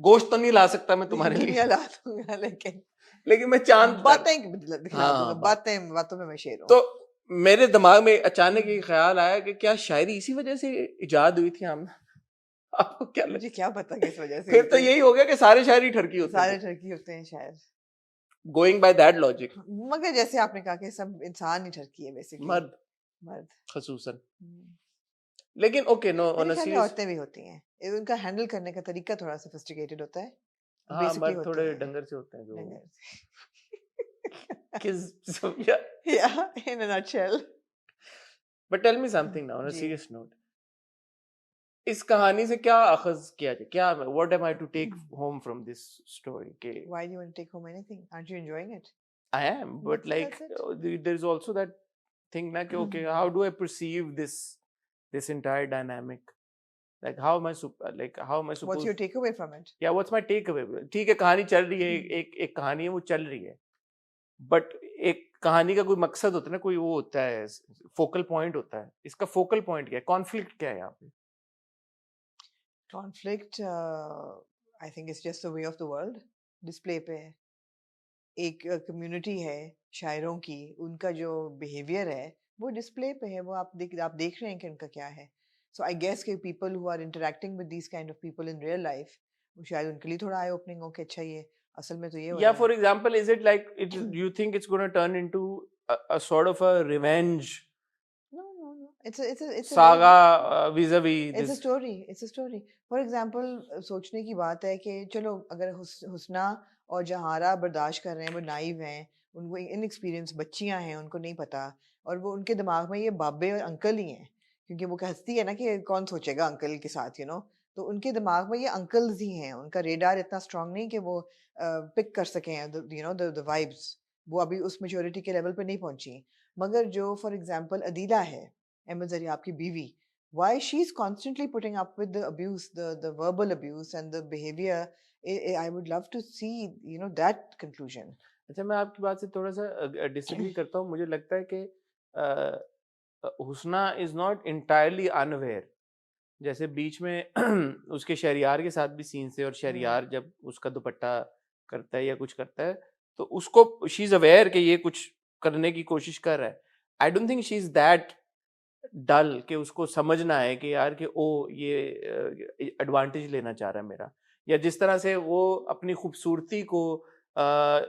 गोश्त तो नहीं ला सकता मैं तुम्हारे लिए, ला दूंगा, लेकिन मैं चांद बातें दिखला दूंगा, बातों में मैं शेर हूँ। तो मेरे दिमाग में अचानक ये ख्याल आया कि क्या शायरी इसी वजह से इजाद हुई थी आमना? आपको क्या लगता? मुझे क्या पता किस वजह से। फिर तो यही हो गया कि सारे शायरी ठरकी होते हैं, सारे ठरकी होते हैं शायर, गोइंग बाय दैट लॉजिक। मगर जैसे आपने कहा कि सब इंसान ही ठरकी है बेसिकली, मर्द खसूसन। लेकिन okay, know on a serious, औरतें भी होती हैं, उनका हैंडल करने का तरीका थोड़ा सोफिस्टिकेटेड होता है। हाँ, मर्द थोड़े डंगर से होते हैं जो yeah, in a nutshell. But tell me something now on a serious note. इस कहानी से क्या अखज किया जाए, क्या what am I to take home from this story के? Why do you want to take home anything? Aren't you enjoying it? I am, but like That's it. there's also that thing na कि okay, how do I perceive this entire dynamic? Like how am I how am I What's supposed? your takeaway from it? Yeah, what's my takeaway? ठीक है, कहानी चल रही है, एक कहानी है वो चल रही है, बट एक कहानी का कोई मकसद होता है ना, कोई वो होता है, फोकल पॉइंट होता है। इसका फोकल पॉइंट क्या है, कॉन्फ्लिक्ट क्या है यहाँ पे? Conflict, I think it's just the way of the world. Display पे है। एक कम्युनिटी है शायरों की, उनका जो बिहेवियर है वो डिस्प्ले पे है, वो आप देख रहे हैं कि उनका क्या है। सो आई गेस कि people who are interacting with these kind of people in real life, वो शायद उनके लिए थोड़ा आई ओपनिंग हो कि अच्छा ये असल में तो ये हो या रहा फॉर है। Example, is it like it you think it's gonna turn into a sort of a revenge No, no, no. It's a saga very, vis-a-vis it's a this? story. It's a story. For example, सोचने की बात है कि चलो अगर हुस्ना और जहारा बर्दाश्त कर रहे हैं, वो नाइव हैं, उनको इनएक्सपीरियंस बच्चियां हैं, उनको नहीं पता, और वो उनके दिमाग में ये बाबे और अंकल ही हैं, क्योंकि वो हंसती है ना कि कौन सोचेगा अंकल के साथ, तो उनके दिमाग में ये अंकल्स ही हैं, उनका रेडार इतना स्ट्रांग नहीं कि वो पिक कर सकें द वाइब्स, वो अभी उस मेच्योरिटी के लेवल पे नहीं पहुंची। मगर जो फॉर एग्जांपल अदीला है, अहमद ज़रिया आपकी बीवी, why she's constantly putting up with the abuse, the verbal abuse and the behavior, I would love to see that conclusion. अच्छा, मैं आपकी बात से थोड़ा सा डिसएग्री करता हूँ। मुझे लगता है कि हुस्ना इज नॉट इंटायरली अनअवेयर। जैसे बीच में उसके शहरियार के साथ भी सीन से, और शहरियार जब उसका दुपट्टा करता है या कुछ करता है तो उसको शी इज अवेयर कि ये कुछ करने की कोशिश कर रहा है। I don't think she is that dull कि उसको समझना है कि यार कि ओ ये एडवांटेज लेना चाह रहा है मेरा, या जिस तरह से वो अपनी खूबसूरती को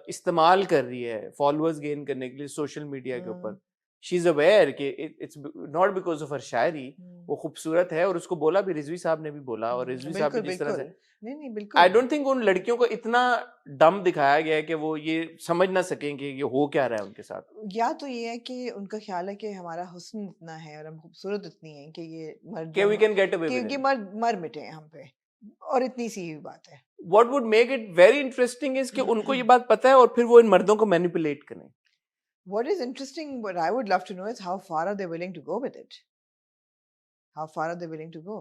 इस्तेमाल कर रही है फॉलोअर्स गेन करने के लिए सोशल मीडिया के ऊपर। शी इज अवेयर कि it's not because of her शायरी, वो खूबसूरत है, और उसको बोला भी, रिजवी साहब ने भी बोला, और रिजवी साहब भी जिस तरह से, नहीं बिल्कुल, आई डोंट थिंक उन लड़कियों को इतना डम दिखाया गया है कि वो ये समझ ना सकें कि ये हो क्या रहा है उनके साथ। या तो ये है कि उनका ख्याल है कि हमारा हुस्न इतना है और हम खूबसूरत इतनी हैं कि ये मर्द कि we can get away with कि मर मिटे हम पे, और इतनी सी ही बात है। What would make it very interesting is कि उनको ये बात पता है और फिर वो इन मर्दों को मैनिपुलेट करें। What is interesting, what I would love to know is how far are they willing to go with it? How far are they willing to go?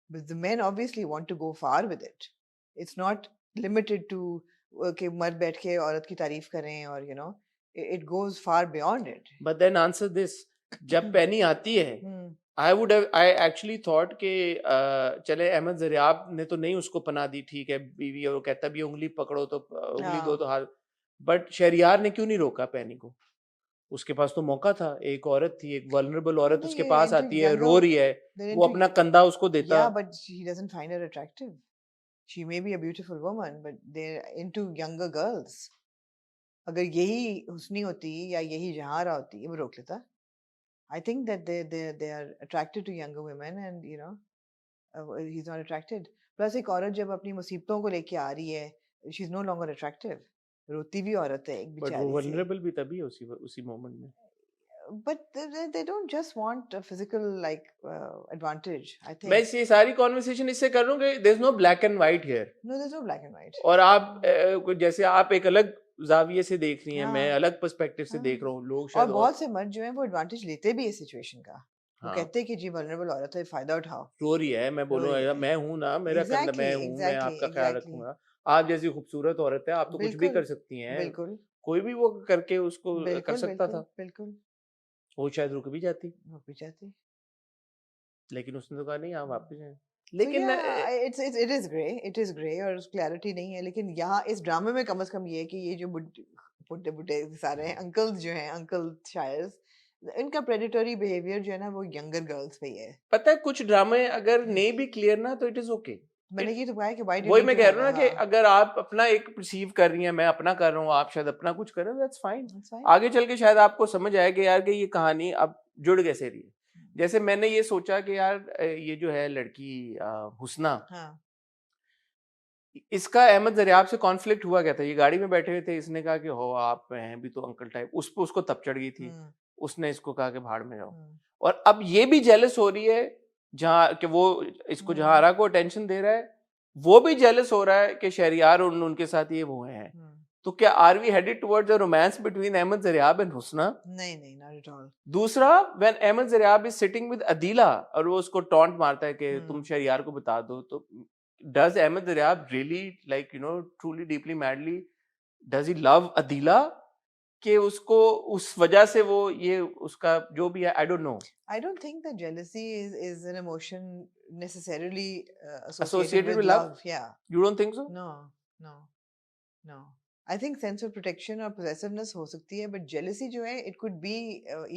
But the men obviously want to go far with it. It's not limited to कि मर्द बैठ के औरत की तारीफ करें, और it goes far beyond it. But then answer this, जब पैनी आती है, I actually thought कि चले अहमद ज़रियाब ने तो नहीं उसको पनाह दी, ठीक है बीवी, और कहता भी उंगली पकड़ो तो उंगली दो तो हाथ, बट शहरियार ने क्यों नहीं रोका पैनी को? उसके पास तो मौका था, एक औरत थी, एक वल्नरेबल औरत उसके पास आती है, रो रही है, वो अपना कंधा उसको देता। Yeah, but he doesn't find her attractive. She may be a beautiful woman, but they're into younger girls. अगर यही हुस्नी होती या यही जहारा होती, वो रोक लेता। I think that they are attracted to younger women, and he's not attracted. Plus एक औरत जब अपनी मुसीबतों को लेके आ रही है, she's no longer attractive. रोती भी औरत है एक बट वो बेचारी सी। वल्नरेबल भी तभी है उसी मोमेंट में। But they don't just want a physical advantage, I think. मैं ये सारी कॉन्वर्सेशन इससे कर रहा हूँ कि there's no black and white here. No, there's no black and white. और आप जैसे आप एक अलग जाविये से देख रही हैं, मैं हाँ, अलग पर्सपेक्टिव से देख रहा हूँ, लोग और शायद बहुत से मर्द जो हैं वो एडवांटेज लेते भी इस सिचुएशन का। वो हाँ, कहते हैं कि जी वल्नरेबल औरत है, फायदा उठाओ। रो रही है, मैं रो बोलूँ रही है। मैं हूँ ना, मेरा कंधा, Exactly, मैं हूँ, मैं exactly, आपका ख्याल exactly. रखूंगा। आप जैसी खूबसूरत औरत है, आप तो कुछ भी बिल्कुल, कर सकती हैं, बिल्कुल, कोई भी वो करके उसको कर बिल्कुल, सकता बिल्कुल, था, बिल्कुल। वो शायद रुक भी जाती, वो भी चाहती। लेकिन उसने तो कहा नहीं, आप वापस जाएं। So लेकिन yeah, it is grey, it is grey, और क्लैरिटी नहीं है, लेकिन यहाँ इस ड्रामे में कम से कम ये है कि ये जो बुड्ढे बुड्ढे सारे अंकल्स जो हैं, अंकल शायर्स, इनका प्रेडिटरी बिहेवियर जो है ना वो यंगर गर्ल्स पे ही है। पता है कुछ ड्रामे अगर नहीं भी क्लियर ना तो इट इज ओके। मैंने ये तो कहा है कि why do you वही need मैं to कह have रहा हूँ ना कि अगर आप अपना एक परसीव कर रही हैं, मैं अपना कर रहा हूँ, आप शायद अपना कुछ कर रहे हो, दैट्स फाइन। That's fine. आगे चल के शायद आपको समझ आए कि यार कि ये कहानी अब जुड़ कैसे रही है। जैसे मैंने ये सोचा कि यार ये जो है लड़की हुस्ना, हाँ, इसका अहमद ज़रियाब से कॉन्फ्लिक्ट हुआ क्या था? ये गाड़ी में बैठे हुए थे, इसने कहा कि हो आप हैं भी तो अंकल टाइप, उस पे उसको तप चढ़ गई थी, उसने इसको कहा कि भाड़ में जाओ, और अब ये भी जेलस हो रही है जहाँ कि वो इसको जहारा को अटेंशन दे रहा है, वो भी जेलस हो रहा है कि शहरियार उनके साथ ये वो हैं। तो क्या are we headed towards a romance between Ahmad Zaryab and Husna? नहीं, नॉट एट ऑल। दूसरा, when Ahmad Zaryab is sitting with Adeela और वो उसको टॉन्ट मारता है कि तुम शहरियार को बता दो, तो does Ahmad Zaryab really like truly deeply madly does he love Adeela कि उसको उस वजह से वो ये उसका जो भी है, I don't know. I don't think that jealousy is an emotion necessarily associated Associated with with love? love. Yeah. You don't think so? No, no, no. I think sense of protection or possessiveness हो सकती है, but jealousy जो है, it could be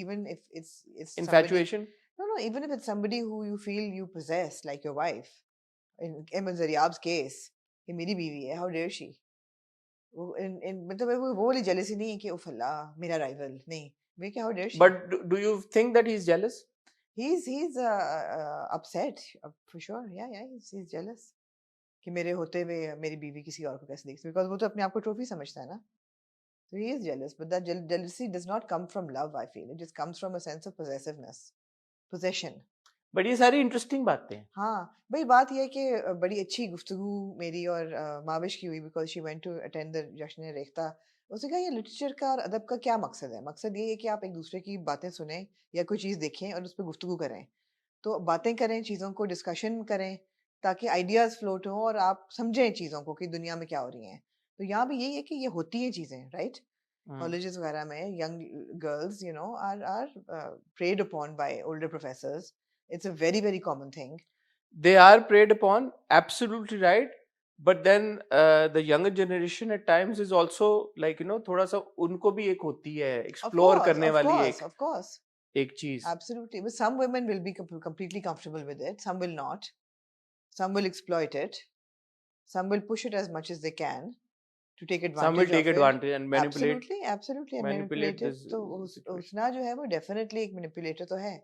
even if it's somebody. Infatuation? No, even if it's somebody who you feel you possess, like your wife. In Ahmed Zaryab's case, कि मेरी बीवी है, how dare she? मतलब वो वाली jealousy नहीं है कि उफ अल्लाह मेरा rival, नहीं, वे क्या how dare she? But do you think that he's jealous? He's upset for sure. Yeah, he's jealous कि मेरे होते हुए मेरी बीवी किसी और को कैसे देखती है, because वो तो अपने आप को ट्रॉफी समझता है ना. So he is jealous, but that jealousy does not come from love. I feel it just comes from a sense of possessiveness, possession. But ये सारी इंटरेस्टिंग बातें हैं। हाँ भाई, बात यह है कि बड़ी अच्छी गुफ्तगू मेरी और माविश की हुई, because she went to attend the Jashn Rekhta. उसने कहा ये लिटरेचर का और अदब का क्या मकसद है? मकसद ये है कि आप एक दूसरे की बातें सुने या कोई चीज़ देखें और उस पर गुफ्तगू करें. तो बातें करें, चीज़ों को डिस्कशन करें, ताकि आइडियाज़ फ्लोट हों और आप समझें चीज़ों को कि दुनिया में क्या हो रही हैं. तो यहाँ भी यही है कि ये होती हैं चीज़ें, राइट? कॉलेजेस वगैरह में young girls are preyed upon by older professors. It's a very, very common thing. They are preyed upon, absolutely right. But then the younger generation at times is also like थोड़ा सा उनको भी एक होती है explore करने वाली Of course. एक चीज. Absolutely. But some women will be completely comfortable with it. Some will not. Some will exploit it. Some will push it as much as they can to take advantage. Some will take advantage and manipulate. Absolutely. Manipulate Manipulate. तो उसना जो है वो definitely एक manipulator तो है.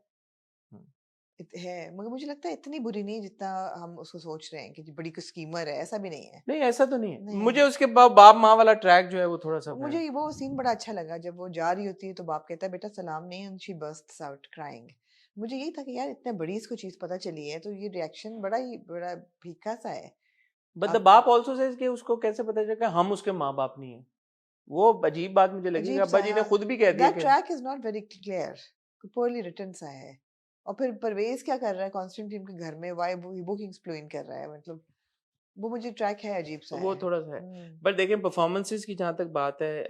है, मगर मुझे लगता है इतनी बुरी नहीं जितना हम उसको सोच रहे हैं कि बड़ी कोई स्कीमर है. ऐसा भी नहीं है. नहीं, ऐसा तो नहीं है. मुझे उसके बाप माँ वाला ट्रैक जो है वो थोड़ा सा मुझे वो सीन बड़ा अच्छा लगा जब वो जा रही होती है तो बाप कहता है बेटा सलाम नहीं, and she bursts out crying. मुझे यही था कि यार इतने बड़ी इसको चीज पता चली है तो ये रिएक्शन बड़ा फीका सा है. बट द बाप आल्सो सेज कि उसको कैसे पता चला हम उसके माँ बाप नहीं है. वो अजीब बात मुझे लगी. अब्बा जी ने खुद भी कह दिया. That track is not very clear, poorly written सा है. और फिर परवेज क्या कर रहा है कॉन्स्टेंटाइन के घर में, वाई बुक एक्सप्लेन कर रहा है, मतलब वो मुझे ट्रैक है अजीब सा. वो थोड़ा सा है. बट देखें परफॉर्मेंसेस की जहाँ तक बात है,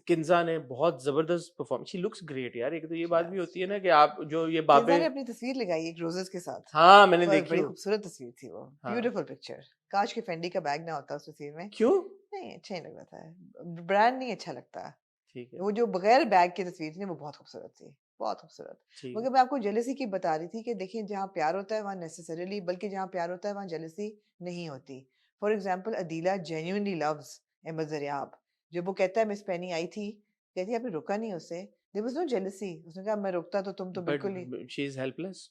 किंजा ने बहुत जबरदस्त परफॉर्मेंस. शी लुक्स ग्रेट यार. एक तो ये बात भी होती है ना कि आप जो ये बाबे किंजा ने अपनी तस्वीर लगाई एक रोजेस के साथ. हाँ मैंने देखी. बड़ी खूबसूरत तस्वीर थी वो. Beautiful picture. काश के फेंडी का बैग ना होता उस तस्वीर में. क्यों नहीं, अच्छा ही लग रहा था. ब्रांड नहीं अच्छा लगता. ठीक है. वो जो बगैर बैग की तस्वीर थी वो बहुत खूबसूरत थी, बहुत खूबसूरत. मगर मैं आपको जेलसी की बता रही थी कि देखिए जहाँ प्यार होता है वहाँ नेसेसरीली, बल्कि जहाँ प्यार होता है वहाँ जेलसी नहीं होती. For example Adeela genuinely loves Ahmad Zaryab. जब वो कहता है मिस पेनी आई थी, कहती है आपने रुका नहीं उससे, देयर वाज नो जेलसी. उसने कहा मैं रुकता तो तुम तो बिल्कुल ही. She is helpless.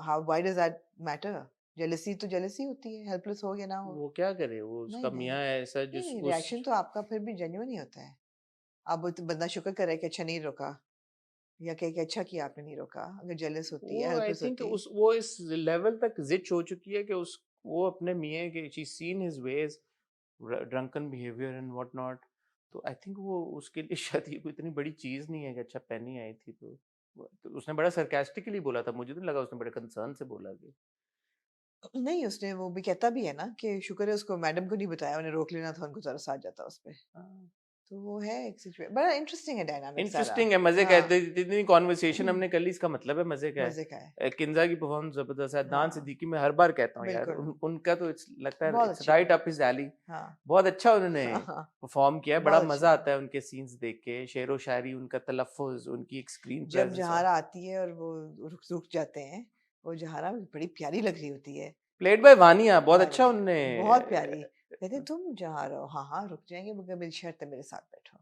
How why does that matter? Jealousy तो जेलसी होती है, हेल्पलेस हो या ना हो. वो क्या करे, वो उसका मियां है ऐसा जिस रिएक्शन तो आपका फिर भी जेन्युइन ही होता है. अब बंदा शुक्र करे कि अच्छा नहीं रोका, या कहे कि अच्छा किया आपने नहीं रोका. अगर जेलस होती है, आई थिंक वो इस लेवल तक जिच हो चुकी है कि वो अपने मियां के she seen his veg drunken behaviour and what not. तो आई थिंक वो उसके लिए शायद ये कोई इतनी बड़ी चीज नहीं है कि अच्छा पेनी आई थी तो उसने बड़ा सरकास्टिकली बोला था. मुझे तो लगा उसने बड़े कंसर्न से बोला कि नहीं. उसने वो भी कहता भी है ना कि शुक्र है उसको मैडम को नहीं बताया, उन्हें रोक लेना था, उनको जरा साथ जाता उस पे. तो वो है एक सिचुएशन. बड़ा इंटरेस्टिंग है डायनामिक. इंटरेस्टिंग है. मजे का है. इतनी कॉन्वर्सेशन हमने कर ली, इसका मतलब है मजे का है. मजे का है. किंजा की परफॉर्मेंस जबरदस्त है. अदनान सिद्दीकी मैं हर बार कहता हूँ यार उनका तो लगता है it's right up his alley. बहुत अच्छा उन्होंने परफॉर्म किया. बड़ा मजा आता है उनके सीन्स देख के. शेरो शायरी, उनका तलफ्फुज, उनकी एक स्क्रीन जब जहारा आती है और वो रुक जाते हैं, वो जहारा बड़ी प्यारी लग रही होती है. Played by Vaniya. बहुत अच्छा उन्होंने. बहुत प्यारी. कहते तुम जहाँ रहो. हाँ रुक जाएंगे मगर मेरी शर्त है मेरे साथ बैठो.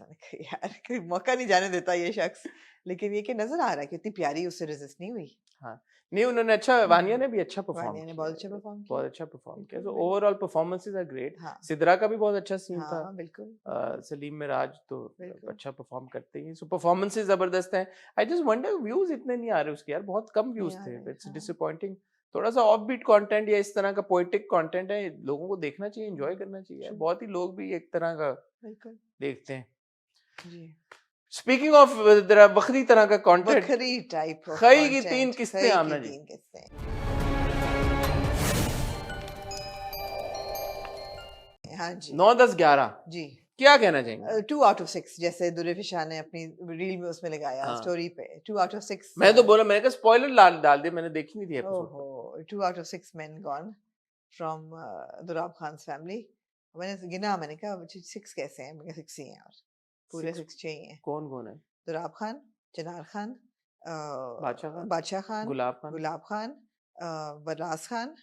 मैंने कहा यार कोई मौका नहीं जाने देता ये शख्स, लेकिन ये कि नजर आ रहा है कि इतनी प्यारी उससे रेजिस्ट नहीं हुई। हाँ नहीं उन्होंने अच्छा, वानिया ने भी अच्छा परफॉर्म वानिया ने किया, बहुत अच्छा परफॉर्म बहुत किया। अच्छा परफॉर्म किया। बिल्कुल, सो बिल्कुल। Overall performances are great. हाँ सिद्रा का भी बहुत अच्छा सीन था, हाँ बिल्कुल सलीम मिराज तो बिल्कुल। अच्छा परफॉर्म करते हैं। सो परफॉर्मेंसेस जबरदस्त हैं। आई जस्ट वंडर व्यूज इतने नहीं आ रहे उसके यार, बहुत कम नहीं व्यूज आ थे। रहे, इट्स हाँ डिसअपॉइंटिंग। थोड़ा सा ऑफ बीट कंटेंट या इस तरह का पोएटिक कंटेंट है, लोगों को देखना चाहिए, एंजॉय करना चाहिए यार। True. बहुत ही लोग भी एक तरह का बिल्कुल देखते हैं। जी। स्पीकिंग ऑफ जरा बखरी तरह का कंटेंट, बखरी टाइप ऑफ खई की 3 कंटेंट, किस्तें खई की आमना जी। 3 किस्तें। हाँ जी 9, 10, 11 जी। क्या कहना चाहेंगे? 2 आउट ऑफ 6 जैसे दुर्फिशा ने अपनी रील में उसमें लगाया हाँ स्टोरी पे, 2 आउट ऑफ 6। मैं तो बोला, मैंने कहा स्पॉइलर डाल दे, मैंने देखी नहीं थी एपिसोड। ओहो 2 out of 6 men gone from Durab Khan family. मैंने गिना, मैंने कहा 6 कैसे हैं, मैंने कहा 6 ही हैं और पूरे 6 चाहिए हैं। कौन कौन है? दुराब खान, चिनार खान, बादशाह खान, बादशाह खान, गुलाब खान, गुलाब खान, बरराज खान,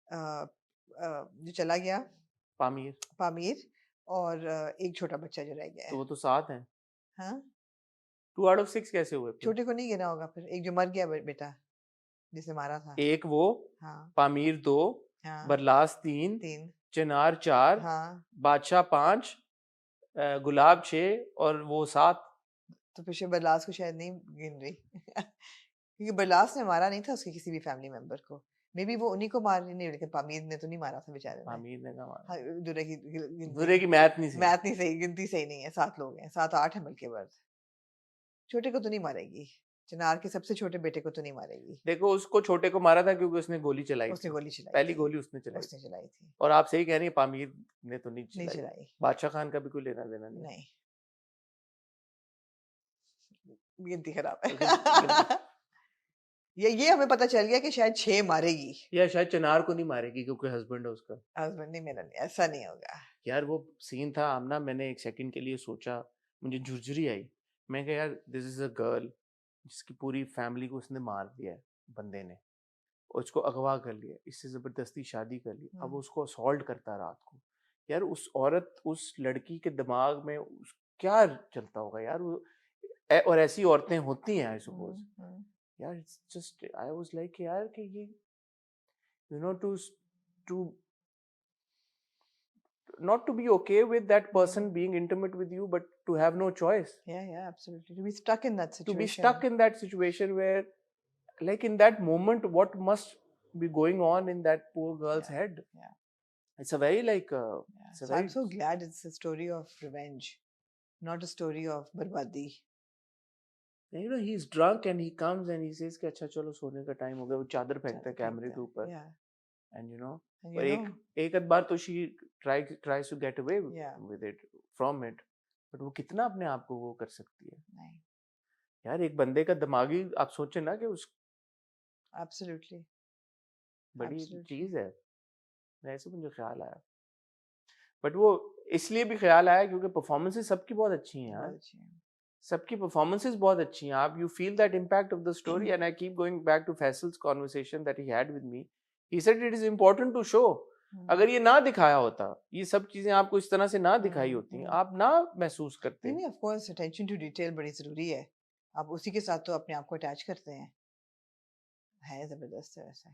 जो चला गया पामीर, पामीर, और एक छोटा बच्चा जो रह गया तो है। वो तो 7 हैं। हाँ 2 आउट ऑफ 6 कैसे हुए फिर? छोटे को नहीं गिना होगा फिर, एक जो मर गया बेटा जिसे मारा था। एक वो, हाँ पामीर 2, हाँ बरलास 3, 3 चिनार 4, हाँ। बादशाह 5, गुलाब 6 और वो 7। तो फिर बरलास को शायद नहीं गिन रही क्योंकि बरलास ने मारा नहीं था उसके किसी भी फैमिली मेंबर को। मे बी वो उन्हीं को मार नहीं, लेकिन पामीर ने तो नहीं मारा था बेचारे ने। पामीर ने कहा मारा? हाँ, दुरे की दुरे की मैथ नहीं सही। मैथ नहीं सही, गिनती सही नहीं है। 7 लोग हैं, 7 8 है बल्कि वर्द। छोटे को तो नहीं मारेगी, चिनार के सबसे छोटे बेटे को तो नहीं मारेगी। देखो उसको छोटे को मारा था क्योंकि उसने गोली चलाई उसने थी। गोली चलाई पहली थी, गोली उसने चलाई उसने थी। चलाई थी, और आप सही कह रही हैं, पामीर ने तो नहीं नहीं चलाई। चलाई। बादशाह खान का भी कोई लेना देना नहीं। नहीं गिनती खराब है गिनती- ये हमें पता चल गया कि शायद 6 मारेगी। या शायद चिनार को नहीं मारेगी क्योंकि हस्बैंड है उसका। हस्बैंड नहीं, मेरा नहीं, ऐसा नहीं होगा। यार वो सीन था आमना, मैंने एक सेकंड के लिए सोचा, मुझे झुरझुरी आई। मैं कहा यार दिस इज अ गर्ल जिसकी पूरी फैमिली को उसने मार दिया है बंदे ने, और उसको अगवा कर लिया, इससे जबरदस्ती शादी कर ली, अब उसको असॉल्ट करता है रात को। यार उस औरत, उस लड़की के दिमाग में क्या चलता होगा यार वो, और ऐसी औरतें होती हैं आई सपोज। यार it's just I was like यार कि ये you know to not to be okay with that person being intimate with you, but to have no choice. Yeah, absolutely. To be stuck in that To situation. be stuck in that situation where, like in that moment, what must be going on in that poor girl's head? Yeah. It's a very like. It's a So very. I'm so glad it's a story of revenge, not a story of barbadi. You know, he's drunk and he comes and he says कि अच्छा चलो सोने का time हो गया, वो चादर फेंकता है कैमरे के ऊपर, and you know, और एक आध बार तो she tries to get away with it from it, but वो कितना अपने आप को वो कर सकती है? नहीं यार एक बंदे का दिमागी आप सोचे ना कि उस absolutely बड़ी चीज है, ऐसे मुझे ख्याल आया। बट वो इसलिए भी ख्याल आया क्योंकि परफॉर्मेंसेस सबकी बहुत अच्छी हैं यार, सबकी परफॉर्मेंसेस बहुत अच्छी हैं। आप you feel that impact of the story, and I keep going back to Faisal's conversation that he had with me. He said it is important to show. अगर ये ना दिखाया होता, ये सब चीजें आपको इस तरह से ना दिखाई होती, आप ना महसूस करते। नहीं, of course attention to detail बड़ी जरूरी है। आप उसी के साथ तो अपने आप को अटैच करते हैं। है जबरदस्त है वैसे।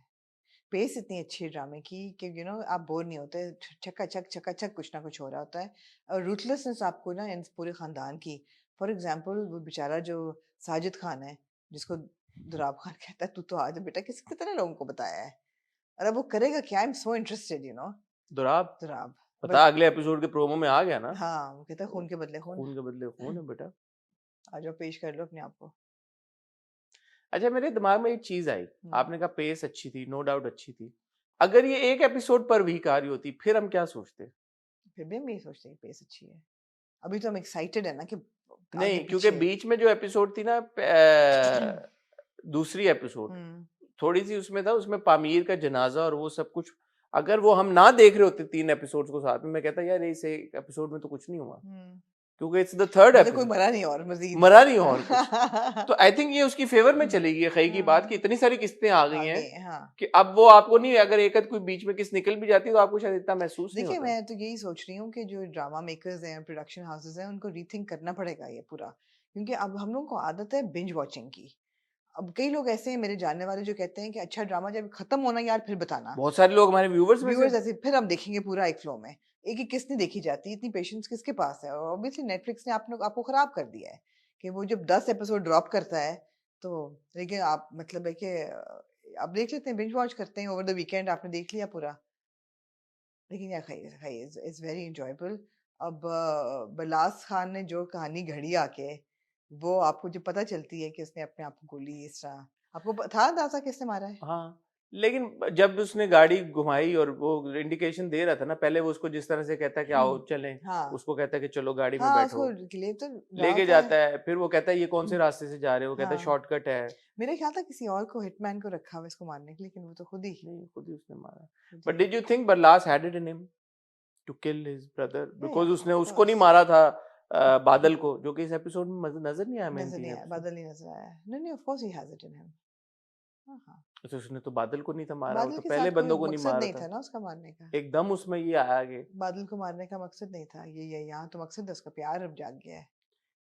पेस इतनी अच्छी ड्रामे की कि यू नो आप बोर नहीं होते, चकाचक कुछ ना कुछ हो रहा होता है। और रूथलेसनेस आपको ना इन पूरे खानदान की, फॉर एग्जांपल वो बेचारा जो साजिद खान है जिसको दुराब खान कहता है, तू तो आज बेटा कितने लोगों को बताया है, और अब वो करेगा क्या? I am so interested you know. Durab पता अगले एपिसोड के प्रोमो में आ गया ना। हाँ वो कहता है खून के बदले खून, खून के बदले खून है बेटा, आ जाओ पेश कर लो अपने आप को। अच्छा मेरे दिमाग में एक चीज आई, आपने कहा पेस अच्छी थी, नो डाउट अच्छी थी। अगर ये एक एपिसोड पर वीक आ रही होती फिर हम क्या सोचते? फिर भी हम यही सोचते हैं पेस अच्छी है। अभी तो हम एक्साइटेड है ना कि नहीं, क्योंकि बीच में जो एपिसोड थी ना दूसरी एपिसोड थोड़ी सी उसमें था, उसमें पामीर का जनाजा और वो सब कुछ, अगर वो हम ना देख रहे होते 3 एपिसोड्स को साथ में, मैं कहता यार इस एक एपिसोड में तो कुछ नहीं हुआ। क्योंकि इट्स द थर्ड मतलब कोई एपिसोड, मरा नहीं और मजीद मरा नहीं और कुछ। तो आई थिंक ये उसकी फेवर में चलेगी है खई की बात कि हाँ, इतनी सारी किस्तें आ गई आ हैं गए हाँ। कि अब वो आपको नहीं, अगर एक आध कोई बीच में किस निकल भी जाती है तो आपको शायद इतना महसूस नहीं देखिए होता। मैं तो यही सोच रही हूँ कि जो ड्रामा मेकर्स हैं, प्रोडक्शन हाउसेस हैं, उनको रीथिंक करना पड़ेगा ये पूरा, क्योंकि अब हम लोगों को आदत है बिंज वॉचिंग की। अब कई लोग ऐसे हैं मेरे जानने वाले जो कहते हैं कि अच्छा ड्रामा जब खत्म होना यार फिर बताना। बहुत सारे लोग हमारे व्यूवर्स में से, व्यूअर्स ऐसे फिर हम देखेंगे पूरा एक फ्लो में, एक एक किस्त नहीं देखी जाती, इतनी पेशेंस किसके पास है? और ऑब्वियसली नेटफ्लिक्स ने आपको खराब कर दिया है कि वो जब 10 एपिसोड ड्रॉप करता है तो, लेकिन आप मतलब है कि आप देख लेते हैं, बिंज वॉच करते हैं ओवर द वीकेंड, आपने देख लिया पूरा। लेकिन यार खाई इज वेरी एंजॉयबल। अब बलास खान ने जो कहानी घड़ी आके, वो आपको जो पता चलती है कि उसने अपने आप को गोली इस तरह, आपको था अंदाजा किसने मारा है? हाँ, लेकिन जब उसने गाड़ी घुमाई और वो इंडिकेशन दे रहा था ना, पहले वो उसको जिस तरह से कहता है कि आओ चलें, हाँ उसको कहता है कि चलो गाड़ी में हाँ, बैठो, उसको ले तो रहा लेके होता है। जाता है, फिर वो कहता है ये कौन से रास्ते से जा रहे हो, वो कहता है हाँ, शॉर्टकट है। मेरा ख्याल था किसी और को, हिटमैन को रखा हुआ है इसको मारने के लिए, लेकिन वो तो नहीं, खुद ही उसने मारा। खुद but he did you think Barlas had it in him to kill his brother? या बिकॉज उसने ऑफ उसको नहीं कोर्स। मारा था बादल को, जो कि इस एपिसोड में नजर नहीं आया मेन नजर तीन नहीं आया, एपिसोड। बादल नहीं नजर आया। नहीं नहीं, of course he has it in him. हाँ हाँ, तो उसने तो बादल को नहीं था मारा, वो बादल तो के पहले साथ कोई बंदों को नहीं मकसद मारा नहीं था, था ना उसका मारने का। एकदम उसमें ये आया आगे। बादल को मारने का मकसद नहीं था ये यहाँ तो मकसद है उसका, प्यार अब जाग गया है।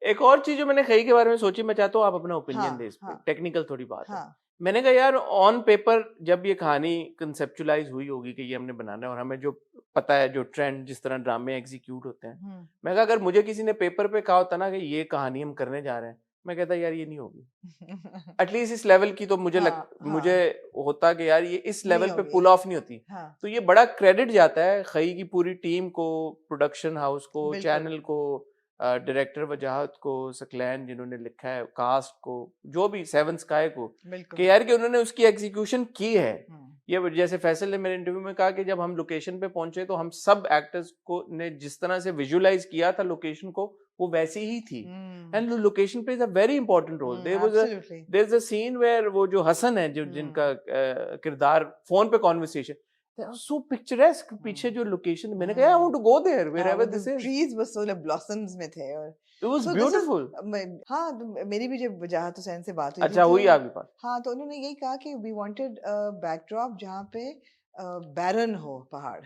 एक और चीज जो मैंने खई के बारे में सोची, मैं चाहता हूँ आप अपना ओपिनियन दे हाँ इस पे, हाँ टेक्निकल थोड़ी बात है। हाँ। मैंने कहा यार ऑन पेपर जब ये कहानी कंसेप्चुलाइज हुई होगी कि ये हमने बनाना है, और हमें जो पता है जो ट्रेंड जिस तरह ड्रामे एग्जीक्यूट होते हैं, मैं कहा अगर मुझे किसी ने पेपर पे कहा होता ना कि ये कहानी हम करने जा रहे हैं, मैं कहता यार ये नहीं होगी एटलीस्ट इस लेवल की, तो हाँ मुझे हाँ, होता कि यार ये इस नहीं लेवल पे होगी। पुल ऑफ नहीं होती। हाँ तो ये बड़ा क्रेडिट जाता है खई की पूरी टीम को, प्रोडक्शन हाउस को, बिल्कुल चैनल को, डायरेक्टर वजाहत को, सकलैन जिन्होंने लिखा है, कास्ट को, जो भी सेवन स्काई को, बिल्कुल। कि यार कि उन्होंने उसकी एग्जीक्यूशन की है। हम्म, ये जैसे फैसल ने मेरे इंटरव्यू में कहा कि जब हम लोकेशन पे पहुंचे तो हम सब एक्टर्स को ने जिस तरह से विजुअलाइज किया था लोकेशन को, वो वैसी ही थी। And location plays a very important role. Absolutely. There is a scene where वो जो हसन है, जो जिनका किरदार फोन पे कॉन्वर्सेशन सो पिक्चरेस्क, पीछे जो लोकेशन, मैंने कहा I want to go there हाँ, वेयरएवर वो दिस इज, ट्रीज बस सोलह ब्लॉसम्स में थे। और it was so this is, beautiful. हाँ तो मेरी भी जब वजाहत हुसैन से बात हुई थी अच्छा, तो हुई आपके पास? हाँ, तो उन्होंने यही कहा कि वी वांटेड बैकड्रॉप जहाँ पे बैरन हो पहाड़।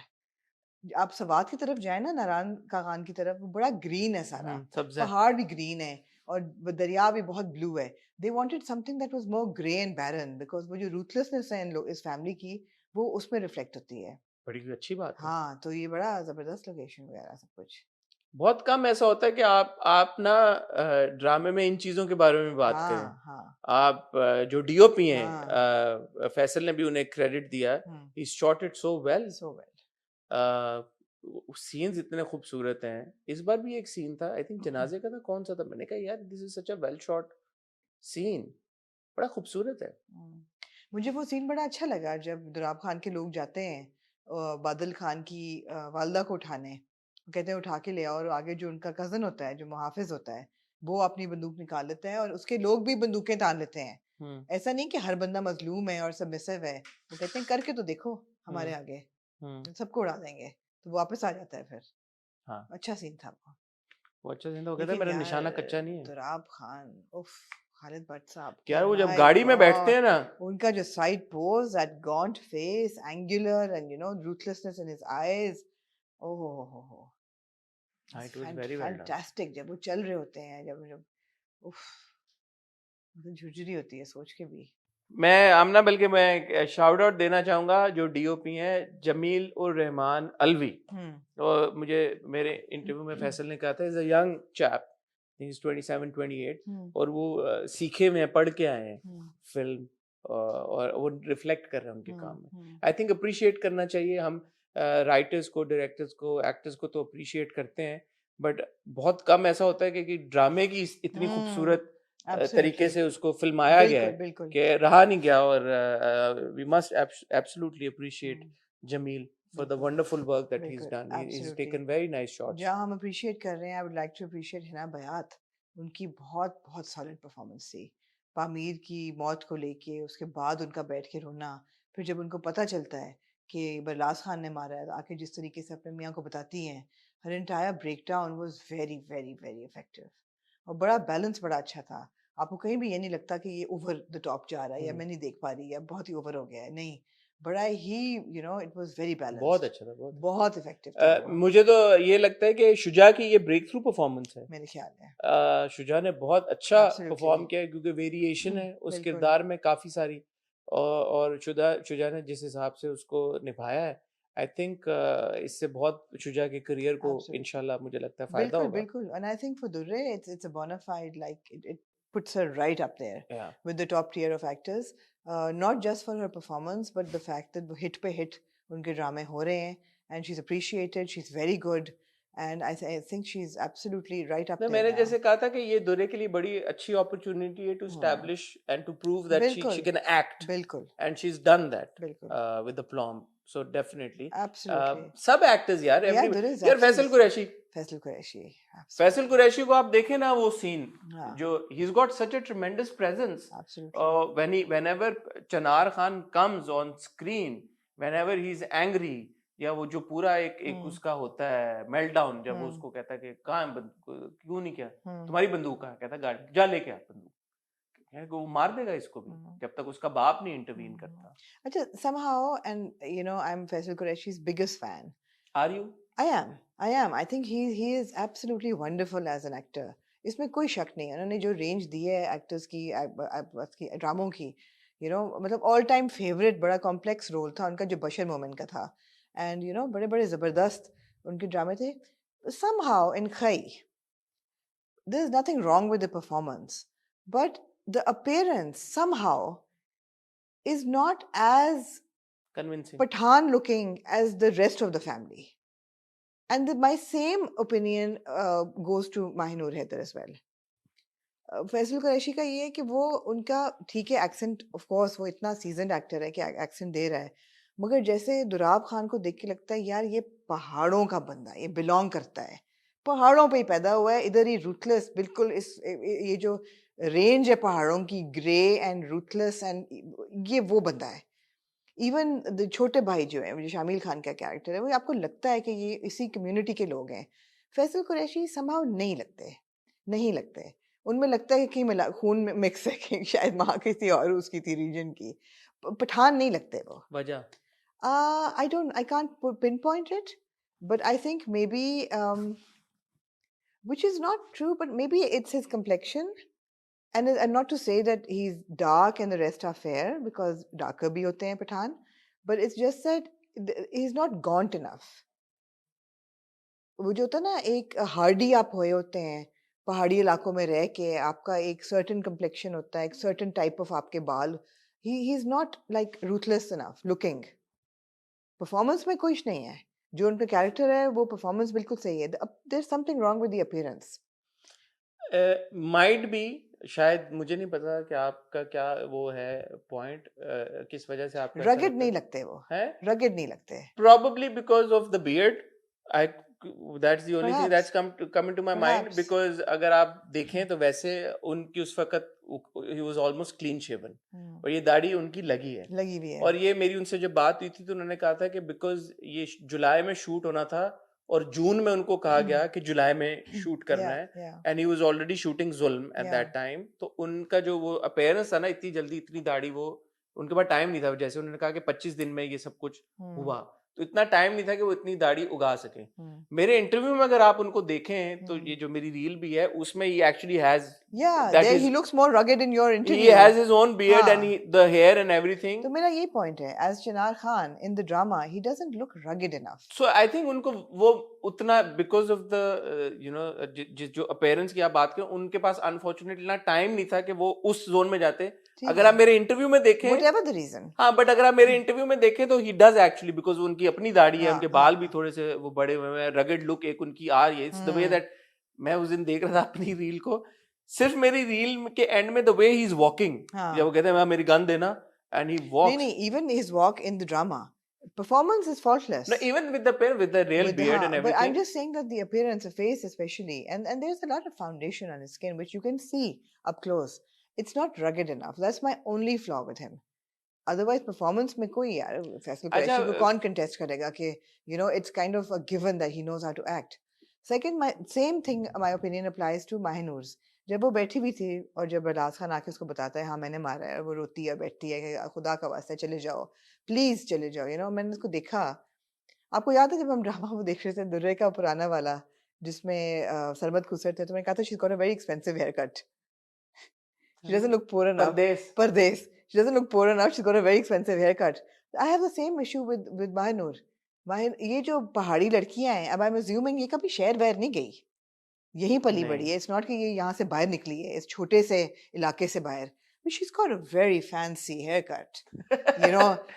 आप सवात की तरफ जाए ना, नारायण कागान की तरफ, वो बड़ा ग्रीन है सारा, सब्जा है। पहाड़ भी ग्रीन है और दरिया भी बहुत ब्लू है। They wanted something that was more grey and barren, because वो जो रूथलेसनेस है इस फैमिली की, वो उसमें रिफ्लेक्ट होती है। बड़ी अच्छी बात है। हाँ, तो ये बड़ा जबरदस्त लोकेशन वगैरह सब कुछ। बहुत कम ऐसा होता है कि आप ना ड्रामे में इन चीजों के बारे में बात करें। हाँ हाँ आप जो डीओपी हैं, हाँ। फैसल ने भी उन्हें क्रेडिट दिया, he shot it so well. So well. Scenes इतने खूबसूरत हैं। इस बार भी एक सीन था, आई थिंक जनाजे का था, कौन सा था, मैंने कहा यार this is such a well shot scene, बड़ा खूबसूरत है। मुझे वो सीन बड़ा अच्छा लगा जब दुराब खान के लोग जाते हैं बादल खान की वालदा को उठाने, वो कहते हैं उठा के ले आओ, और आगे जो उनका कजन होता है जो मुहाफिज होता है, वो अपनी बंदूक निकाल लेता है और उसके लोग भी बंदूकें तान लेते हैं। हम्म ऐसा नहीं कि हर बंदा मजलूम है और सबमिसिव है, वो कहते हैं करके तो देखो हमारे हम्म आगे, हम्म सबको उड़ा देंगे, तो वो वापस आ जाता है फिर। हाँ, अच्छा सीन था वो। वो अच्छा सीन था, वो कहता है लेकिन मेरा यार निशाना कच्चा नहीं है। दुराब खान, उफ, खालिद भट्ट साहब कि के, यार वो जब माय गाड़ी में बैठते हैं गॉड, ना, उनका जो side pose, that gaunt face, angular and ruthlessness in his eyes, oh it was very well done. Fantastic. जब वो चल रहे होते हैं, जब जब उफ, मतलब झुर्री होती है सोच के भी। मैं आमना, बल्कि मैं शाउट आउट देना चाहूंगा जो डीओपी हैं, जमील उर रहमान अलवी। तो मुझे मेरे इंटरव्यू में फैसल ने कहा था is a young chap, he is 27 28, और वो सीखे में पढ़ के आए हैं फिल्म, और वो रिफ्लेक्ट कर रहे हैं उनके काम में। आई थिंक अप्रिशिएट करना चाहिए। हम राइटर्स को, डायरेक्टर्स को, एक्टर्स को तो अप्रिशिएट करते हैं, बट बहुत कम ऐसा होता है कि ड्रामे की इतनी खूबसूरत तरीके से उसको फिल्माया गया है बिल्कुल बिल्कुल। कि रहा नहीं गया। और we must absolutely appreciate Jameel for the wonderful work that he's बिल्कुल done. He's absolutely. taken very nice shots. जहाँ हम अप्रिशिएट कर रहे हैं, I would like to appreciate Hina Bayat. उनकी बहुत बहुत सॉलिड परफॉर्मेंस थी। पामीर की मौत को लेके उसके बाद उनका बैठ के रोना, फिर जब उनको पता चलता है कि बरलास खान ने मारा है, तो आके जिस तरीके से अपने मियाँ को बताती हैं, her entire breakdown was very very very effective और बड़ा बैलेंस बड़ा अच्छा था आपको कहीं भी ये नहीं लगता कि ये ओवर द टॉप जा रहा है या मैं नहीं देख पा रही या बहुत ही ओवर हो गया है नहीं बड़ा ही इट वाज वेरी बहुत बैलेंस्ड अच्छा था, बहुत इफेक्टिव था वो मुझे तो ये लगता है कि शुजा की ये ब्रेक थ्रू परफॉर्मेंस है मेरे ख्याल है शुजा ने बहुत अच्छा Absolutely. परफॉर्म किया है क्योंकि वेरिएशन है उस बिल्कुल। किरदार में काफी सारी और शुजा ने जिस हिसाब से उसको निभाया है आई थिंक इससे बहुत शुजा के करियर को Absolutely. इंशाल्लाह मुझे लगता है फायदा बिल्कुल होगा बिल्कुल and I think for Durre it's a bona fide like it puts her right up there Yeah. with the top tier of actors not just for her performance but the fact that वो hit पे hit उनके ड्रामे हो रहे हैं and she's appreciated she's very good and I think she's absolutely right up तो there मैंने now. जैसे कहा था कि ये दुरे के लिए बड़ी अच्छी अपॉर्चुनिटी है to establish and to prove that she बिल्कुल कैन एक्ट बिल्कुल and she is done that बिल्कुल with the aplomb so definitely Absolutely. सब एक्टर्स यार Yeah, एवरी there is यार Faisal absolutely. Qureshi Faisal Qureshi Faisal Qureshi को आप देखें ना वो सीन हाँ. जो he is got such a ट्रेमेंडस presence absolutely whenever चनार Khan comes on screen whenever he is angry या वो जो पूरा एक उसका होता है मेल्टडाउन जब वो उसको कहता है कि कहाँ है बंदूक क्यों नहीं किया तुम्हारी बंदूक कहाँ है कहता है गाड़ी जा लेके आ बंदूक है कि वो मार देगा इसको भी जब तक उसका बाप नहीं इंटरवीन करता अच्छा somehow and I'm Faisal Qureshi's biggest fan are you I am I think he is absolutely wonderful as an actor इसमें कोई शक नहीं है उन्होंने जो रेंज दी है एक्टर्स की ड्रामों की मतलब ऑल टाइम फेवरेट बड़ा कॉम्प्लेक्स रोल था उनका जो बशर मोमेंट का था एंड बड़े बड़े ज़बरदस्त उनके ड्रामे थे somehow in Khai there is nothing wrong with the performance but the appearance somehow is not as convincing Pathan looking as the rest of the family. And my same opinion goes to Mahinur Haider as well. Faisal Qureshi का ये है कि वो उनका ठीक है accent of course वो इतना सीजनड एक्टर है कि एक्सेंट दे रहा है मगर जैसे दुराब खान को देख के लगता है यार ये पहाड़ों का बंदा ये बिलोंग करता है पहाड़ों पे ही पैदा हुआ है इधर ही रूथलेस बिल्कुल ये जो रेंज है पहाड़ों की ग्रे एंड रूथलेस एंड ये वो बंदा है इवन द छोटे भाई जो है जो शामिल खान का कैरेक्टर है वो आपको लगता है कि ये इसी कम्युनिटी के लोग हैं फैसल कुरैशी समहाउ नहीं लगते उनमें लगता है कि खून में मिक्स है कि शायद माँ किसी और उसकी थी रीजन की पठान नहीं लगते वो वजह I can't pinpoint it but I think maybe which is not true but maybe it's his complexion and not to say that he's dark and the rest are fair because darker bhi hote hain Pathan but it's just that he's not gaunt enough वो जो होता है ना एक Hardy आप हुए होते हैं पहाड़ी इलाकों में रह के आपका एक सर्टेन कम्प्लेक्शन होता है एक सर्टेन टाइप ऑफ आपके बाल he is not like ruthless enough looking performance में कुछ नहीं है जो उनका कैरेक्टर है वो परफॉर्मेंस बिल्कुल सही है there is something wrong with the appearance might be शायद मुझे नहीं पता कि आपका क्या वो है पॉइंट किस वजह से आपको रगेड नहीं लगते वो है रगेड नहीं लगते probably because of the beard I that's the only thing that's come into my mind because अगर आप देखें तो वैसे उनकी उस वक्त he was almost clean shaven और ये दाढ़ी उनकी लगी भी है और ये मेरी उनसे जब बात हुई थी तो उन्होंने कहा था कि बिकॉज ये जुलाई में शूट होना था और जून में उनको कहा गया कि जुलाई में शूट करना है and he was already shooting जुल्म एट दैट टाइम तो उनका जो वो अपीयरेंस था ना इतनी जल्दी इतनी दाढ़ी वो उनके पास टाइम नहीं था जैसे उन्होंने कहा कि 25 दिन में ये सब कुछ हुआ तो इतना टाइम नहीं था कि वो इतनी दाढ़ी उगा सके मेरे इंटरव्यू में अगर आप उनको देखें तो ये जो मेरी रील भी है उसमें he actually has he looks more rugged in your interview he has his own beard and the hair and everything तो मेरा ये पॉइंट है as Chinar Khan in the drama he doesn't look rugged enough so I think उनको वो उतना because of the जो appearance की आप बात करें उनके पास unfortunately ना टाइम नहीं था कि वो उस जोन में जाते अगर आप मेरे इंटरव्यू में देखें whatever the reason हाँ बट अगर आप मेरे इंटरव्यू में देखें तो he does actually because उनकी अपनी दाढ़ी है उनके बाल भी थोड़े से वो बड़े हुए हैं rugged look एक उनकी आ रही है it's the way that मैं उस दिन देख रहा था अपनी रील को सिर्फ मेरी रील के एंड में the way he is walking जब वो कहते हैं मेरी गन देना and he walks नहीं even his walk in the drama performance is faultless no even with the real beard and everything but I'm just saying that the appearance of face especially and there's a lot of foundation on his skin which you can see up close it's not rugged enough that's my only flaw with him otherwise performance में कोई यार फैसल कुरैशी को कौन contest करेगा कि it's kind of a given that he knows how to act second same thing my opinion applies to Mahnoor's. जब वो बैठी हुई थी और जब बरलास खान आके उसको बताता है हाँ मैंने मारा है, वो रोती है बैठती है कि खुदा का वास्ता चले जाओ, प्लीज चले जाओ, मैंने उसको देखा. आपको याद है जब हम ड्रामा वो देख रहे थे दुर्रे का पुराना वाला, जिसमें सरमद खुसर थे, तो मैंने कहा था she got a very expensive hair cut. She doesn't look poor enough. Pardes. She doesn't look poor enough. She's got a very expensive haircut. I have the same issue with Mahinur. ये जो पहाड़ी लड़कियां हैं, अब I am assuming ये कभी शहर वहर नहीं गई, यहीं पली बड़ी है. इट्स नॉट कि ये यहाँ से बाहर निकली है, इस छोटे से इलाके से बाहर. But she's got a very fancy haircut.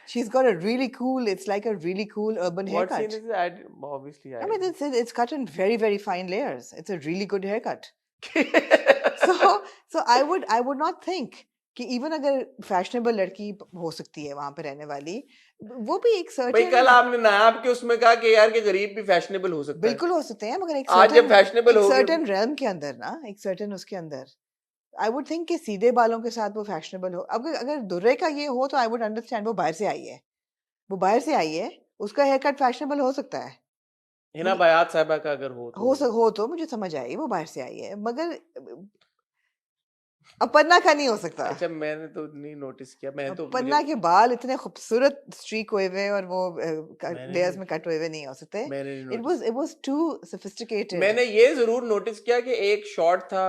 She's got a really cool, it's like a really cool urban haircut. What scene is it? Obviously, I mean, it's cut in very, very fine layers. It's a really good haircut. So I would not think कि even अगर fashionable लड़की हो सकती है वहां पे रहने वाली, वो भी एक सर्टेन. भाई कल आपने नायाब के उसमें कहा कि यार के गरीब भी फैशनेबल हो सकता है. बिल्कुल हो सकते हैं, मगर एक आज जब फैशनेबल हो सर्टेन रेल्म के अंदर ना, एक सर्टेन उसके अंदर आई वुड थिंक कि सीधे बालों के साथ वो फैशनेबल हो. अगर दुर्रे का ये हो तो आई वुड अंडरस्टैंड, वो बाहर से आई है, उसका हेयर कट फैशनेबल हो सकता है. हिना बयात साहिबा का अगर हो तो मुझे समझ आई, वो बाहर से आई है, मगर अपन्ना का नहीं हो सकता. अच्छा, मैंने तो नहीं नोटिस किया. मैं तो अपन्ना के बाल इतने खूबसूरत स्ट्रीक हुए हुए और वो लेयर्स में कट हुए हुए नहीं हो सकते. It was too sophisticated. मैंने ये जरूर नोटिस किया कि एक शॉट था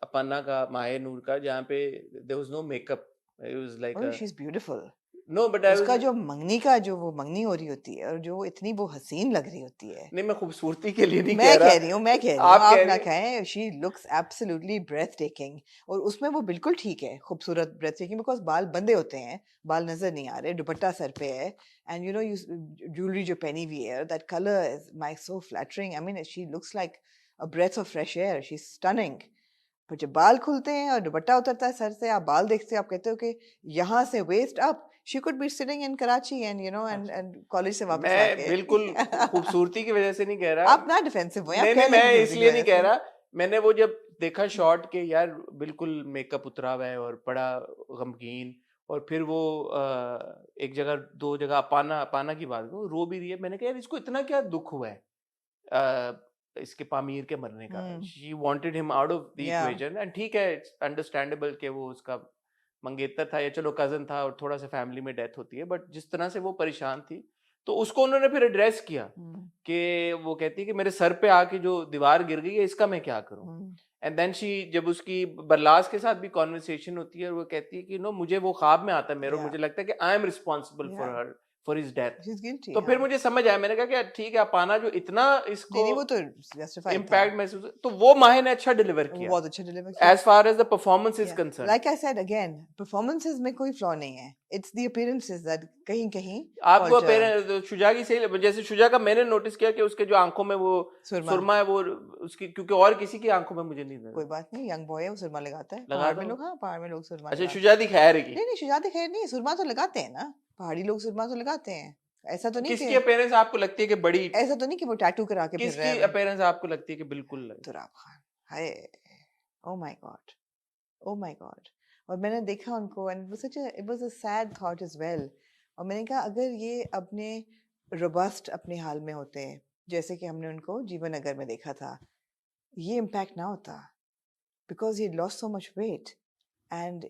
अपन्ना का, माहे नूर का, जहाँ पे there was no makeup. It was like she is beautiful. No but उसका जो मंगनी का जो वो मंगनी हो रही होती है और जो इतनी वो हसीन लग रही होती है. नहीं, मैं खूबसूरती के लिए नहीं मैं कह रही हूँ आप ना कहें. She looks absolutely breathtaking. और उसमें वो बिल्कुल ठीक है, खूबसूरत ब्रेथ टेकिंग, बिकॉज बाल बंदे होते हैं, बाल नजर नहीं आ रहे, दुपट्टा सर पे है, एंड यू ज्वेलरी जो पहनी हुई है, that colour is my so flattering. I mean she looks like a breath of fresh air. She is stunning. पर जब बाल खुलते हैं और दुपट्टा उतरता है सर से, आप बाल देखते हो, आप कहते हो कि यहाँ से waist up. She could be sitting in Karachi and college से वापस आके. मैं बिल्कुल खूबसूरती की वजह से नहीं कह रहा. आप ना डिफेंसिव हो. नहीं, मैं इसलिए नहीं कह रहा. मैंने वो जब देखा शॉट के यार बिल्कुल मेकअप उतरा हुआ है और बड़ा गमगीन, और फिर वो एक जगह दो जगह अपाना की बात को रो भी रही है. मैंने कहा यार इसको इतना क्या दुख हुआ है इसके पामीर के मरने का. She wanted him out of the equation, and ठीक है, इट्स अंडरस्टैंडेबल कि वो उसका मंगेतर था या चलो कजन था और थोड़ा सा फैमिली में डेथ होती है, बट जिस तरह से वो परेशान थी तो उसको उन्होंने फिर एड्रेस किया कि वो कहती है कि मेरे सर पे आके जो दीवार गिर गई है इसका मैं क्या करूं. एंड देन शी, जब उसकी बरलास के साथ भी कॉन्वर्सेशन होती है और वो कहती है कि मुझे वो ख्वाब में आता है मुझे लगता है कि I am responsible for his death. तो फिर मुझे समझ आया, मैंने कहा कि ठीक है, अपाना जो इतना इसको वो तो इम्पैक्ट महसूस, तो वो माहे ने अच्छा डिलीवर किया, बहुत अच्छा डिलीवर किया. As far as the performance is concern. Like I said again, performances में कोई फ्लॉ नहीं है. इट्स द अपीयरेंसेस दैट कहीं आपको अपीयरेंस शुजा की सही, जैसे शुजा का मैंने नोटिस किया कि उसके जो आंखों में वो सुरमा है, वो उसकी, क्योंकि और किसी की आंखों में मुझे नहीं. कोई बात नहीं, यंग बॉय है, वो सुरमा लगाता है. पहाड़ में लोग, हाँ पहाड़ में लोग सुरमा. अच्छा, शुजादी खैर है की? नहीं, शुजादी खैर नहीं, सुरमा तो लगाते हैं ना, पहाड़ी लोग सुरमा तो लगाते हैं. ऐसा तो नहीं. किसकी अपीयरेंस आपको लगती है कि बड़ी? ऐसा तो नहीं कि वो टैटू करा के फिर रहा है. किसकी अपीयरेंस आपको लगती है कि बिल्कुल? तुराब खान. हाय, oh my God, oh my God. और मैंने देखा उनको, and it was a sad thought as well. और मैंने कहा अगर ये अपने रोबस्ट अपने हाल में होते जैसे कि हमने उनको जीवन नगर में देखा था, ये इम्पैक्ट ना होता, because he lost so much weight. And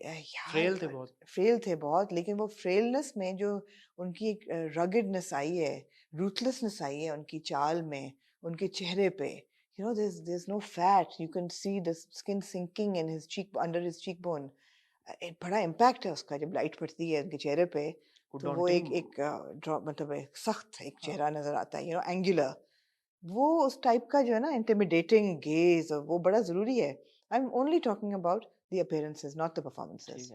frail थे बहुत, लेकिन वो फ्रेलनेस में जो उनकी एक रगेडनेस आई है, रूथलेसनेस आई है उनकी चाल में, उनके चेहरे पे. there's no fat, you can see the skin sinking in his cheek, under his cheekbone. बड़ा इम्पैक्ट है उसका जब लाइट पड़ती है उनके चेहरे पे, तो वो एक मतलब सख्त एक चेहरा नजर आता है, एंगुलर. वो उस टाइप का जो है ना इंटिमिडेटिंग गेज, वो बड़ा जरूरी है. I am only talking about the appearances, not the performances.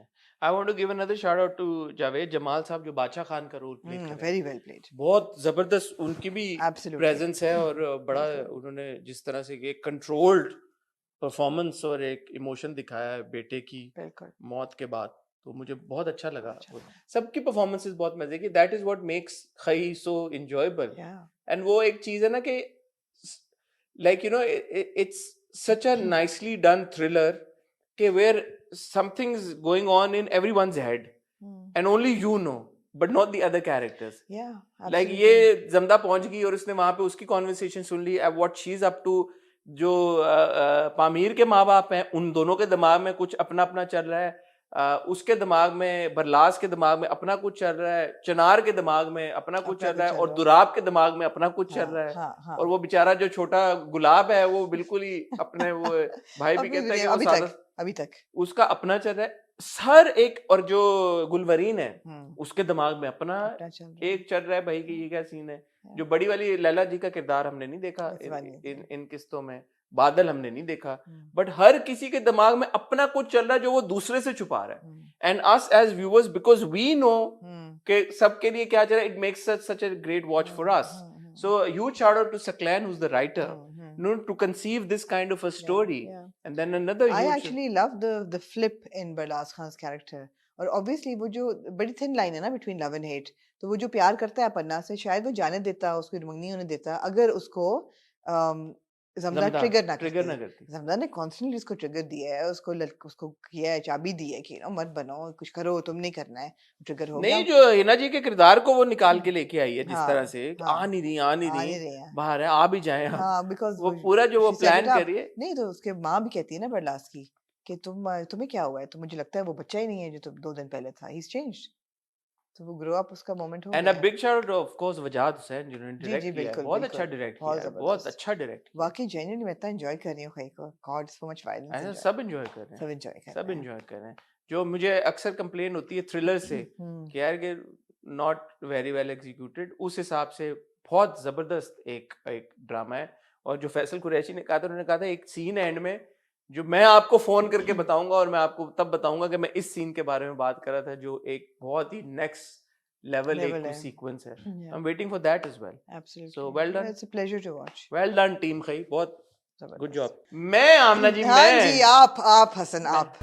I want to give another shout out to Javed Jamal साहब, जो बादशाह खान का रोल प्ले कर रहे हैं. Very well played. बहुत जबरदस्त उनकी भी प्रेजेंस है, और बड़ा उन्होंने जिस तरह से एक कंट्रोल्ड परफॉर्मेंस और एक इमोशन दिखाया है बेटे की मौत के बाद, तो मुझे बहुत अच्छा लगा. सबकी परफॉर्मेंसेस बहुत मजे की. दैट इज व्हाट मेक्स खई सो एंजॉयबल. एंड वो एक चीज है ना कि like it's such a nicely done thriller where something's going on in everyone's head and only you know, but not the other characters. Yeah, Like absolutely. ये जमदा पहुंच गई और उसने वहां पे उसकी कॉन्वर्सेशन सुन ली, what she's up to. जो पामीर के माँ बाप हैं उन दोनों के दिमाग में कुछ अपना अपना चल रहा है, उसके दिमाग में, बरलास के दिमाग में अपना कुछ चल रहा है, चनार के दिमाग में अपना कुछ चल रहा है, और दुराब के दिमाग में अपना कुछ चल रहा है. हाँ. और वो बेचारा जो छोटा गुलाब है वो बिल्कुल ही अपने वो भाई भी कहता है कि वो अभी तक उसका अपना चल रहा है. हर एक, और जो गुलवरीन है उसके दिमाग में अपना एक चल रहा है भाई कि ये क्या सीन है. जो बड़ी वाली लैला जी का किरदार हमने नहीं देखा इन किस्तों में, बादल हमने नहीं देखा, बट हर किसी के दिमाग में अपना कुछ चल रहा है जो वो दूसरे से छुपा रहा है. And us as viewers, because we know कि सबके लिए क्या चल रहा है, it makes such a great watch for us. So huge shout out to Saqlain, who is the writer, to conceive this kind of a story. And then another I actually love the flip in Barlas Khan's character. और obviously वो जो बड़ी thin line है ना between love and hate, तो वो जो प्यार करता है पन्ना से, शायद वो जाने देता, उसको रुमंगनी होने देता अगर उसको ज़मदा ट्रिगर ना करती. ज़मदा ने कॉन्स्टेंटली उसको ट्रिगर दिया है, उसको किया है, चाबी दी है कि मत बनो, कुछ करो, तुम नहीं करना है, ट्रिगर होगा. नहीं, जो हिना जी के किरदार को वो निकाल के लेके आई है जिस तरह से, आ नहीं रही बाहर है, आ भी जाए. हाँ, बिकॉज वो पूरा जो वो प्लान करिए. नहीं तो उसके माँ भी कहती है ना बरलास की कि तुम्हें क्या हुआ है, तो मुझे लगता है वो बच्चा ही नहीं है जो तुम 2 दिन पहले था. He's changed. तो वो ग्रो अप उसका मोमेंट हो गया. And a big shout out of course Wajad Hussain जिन्होंने डायरेक्ट किया है. बहुत अच्छा डायरेक्ट किया है, बहुत अच्छा डायरेक्ट. वाकई जेन्युइनली मैं इतना एंजॉय कर रही हूं खई को. God so much violence. सब एंजॉय कर रहे हैं, सब एंजॉय कर रहे हैं. जो मुझे अक्सर कंप्लेन होती है थ्रिलर से कि यार कि नॉट वेरी वेल एग्जीक्यूटेड, उस हिसाब से बहुत जबरदस्त एक ड्रामा है. और जो फैसल कुरैशी ने कहा था, उन्होंने कहा था एक सीन एंड में जो मैं आपको फोन करके बताऊंगा, और मैं आपको तब बताऊंगा कि मैं इस सीन के बारे में बात कर रहा था, जो एक बहुत ही नेक्स्ट level एक सीक्वेंस है. I'm waiting for that as well. Absolutely. So well done. It's a pleasure to watch. Well done team खई, बहुत good job. मैं आमना जी, हाँ जी, आप हसन आप.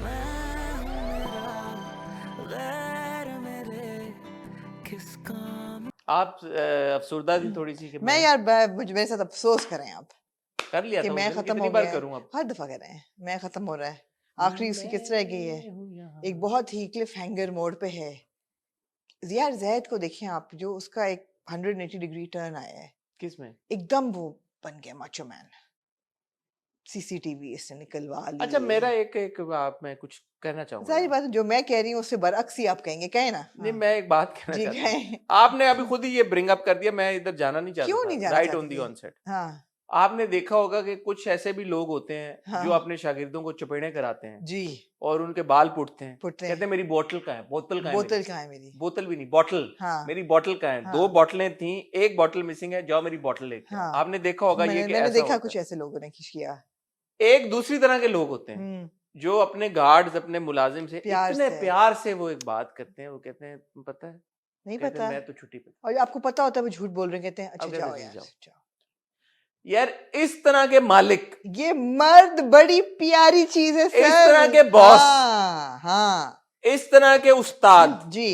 आप अफसरदा थी थोड़ी सी कि मैं यार मुझे मेरे साथ अफसोस करें आप. कर लिया था, मैं खत्म हो बार करूं अब, हर दफा कर रहे हैं. मैं खत्म हो रहा है, आखिरी उसकी किस रह गई है, एक बहुत ही क्लिफ हैंगर मोड पे है. यार ज़ैद को देखें आप, जो उसका एक 180 डिग्री टर्न आया है. किसमें? एकदम वो बन गया माचो मैन. सीसीटीवी इसने निकलवा ली. अच्छा, मेरा एक आप मैं कुछ कहना चाहूंगा. सारी बात जो मैं कह रही हूँ उससे बरअक्स ही आप कहेंगे, कहे ना. नहीं, मैं एक बात कहना चाहता हूँ. आपने अभी खुद ही ये ब्रिंग अप कर दिया, मैं इधर जाना नहीं चाहता. क्यों नहीं जाना? Right on the onset. हाँ, आपने देखा होगा कि कुछ ऐसे भी लोग होते हैं जो अपने शागिर्दों को चपेड़े कराते हैं जी, और उनके बाल पुटते हैं. कहते हैं मेरी बोतल कहाँ है, बोतल कहाँ है मेरी, बोतल भी नहीं, बॉटल. मेरी बॉटल कहाँ है. 2 बॉटलें थी, एक बॉटल मिसिंग है, जाओ मेरी बॉटल लेके. आपने देखा होगा ये, मैंने देखा कुछ ऐसे लोगों ने किया. एक दूसरी तरह के लोग होते हैं जो अपने गार्ड्स, अपने मुलाजिम से इतने प्यार से वो एक बात करते हैं. वो कहते हैं पता है, नहीं पता, मैं तो छुट्टी पे. और आपको पता होता है वो झूठ बोल रहे हैं, कहते हैं अच्छा जाओ यार. यार इस तरह के मालिक, ये मर्द बड़ी प्यारी चीज है. इस तरह के बॉस, हाँ, इस तरह के उस्ताद जी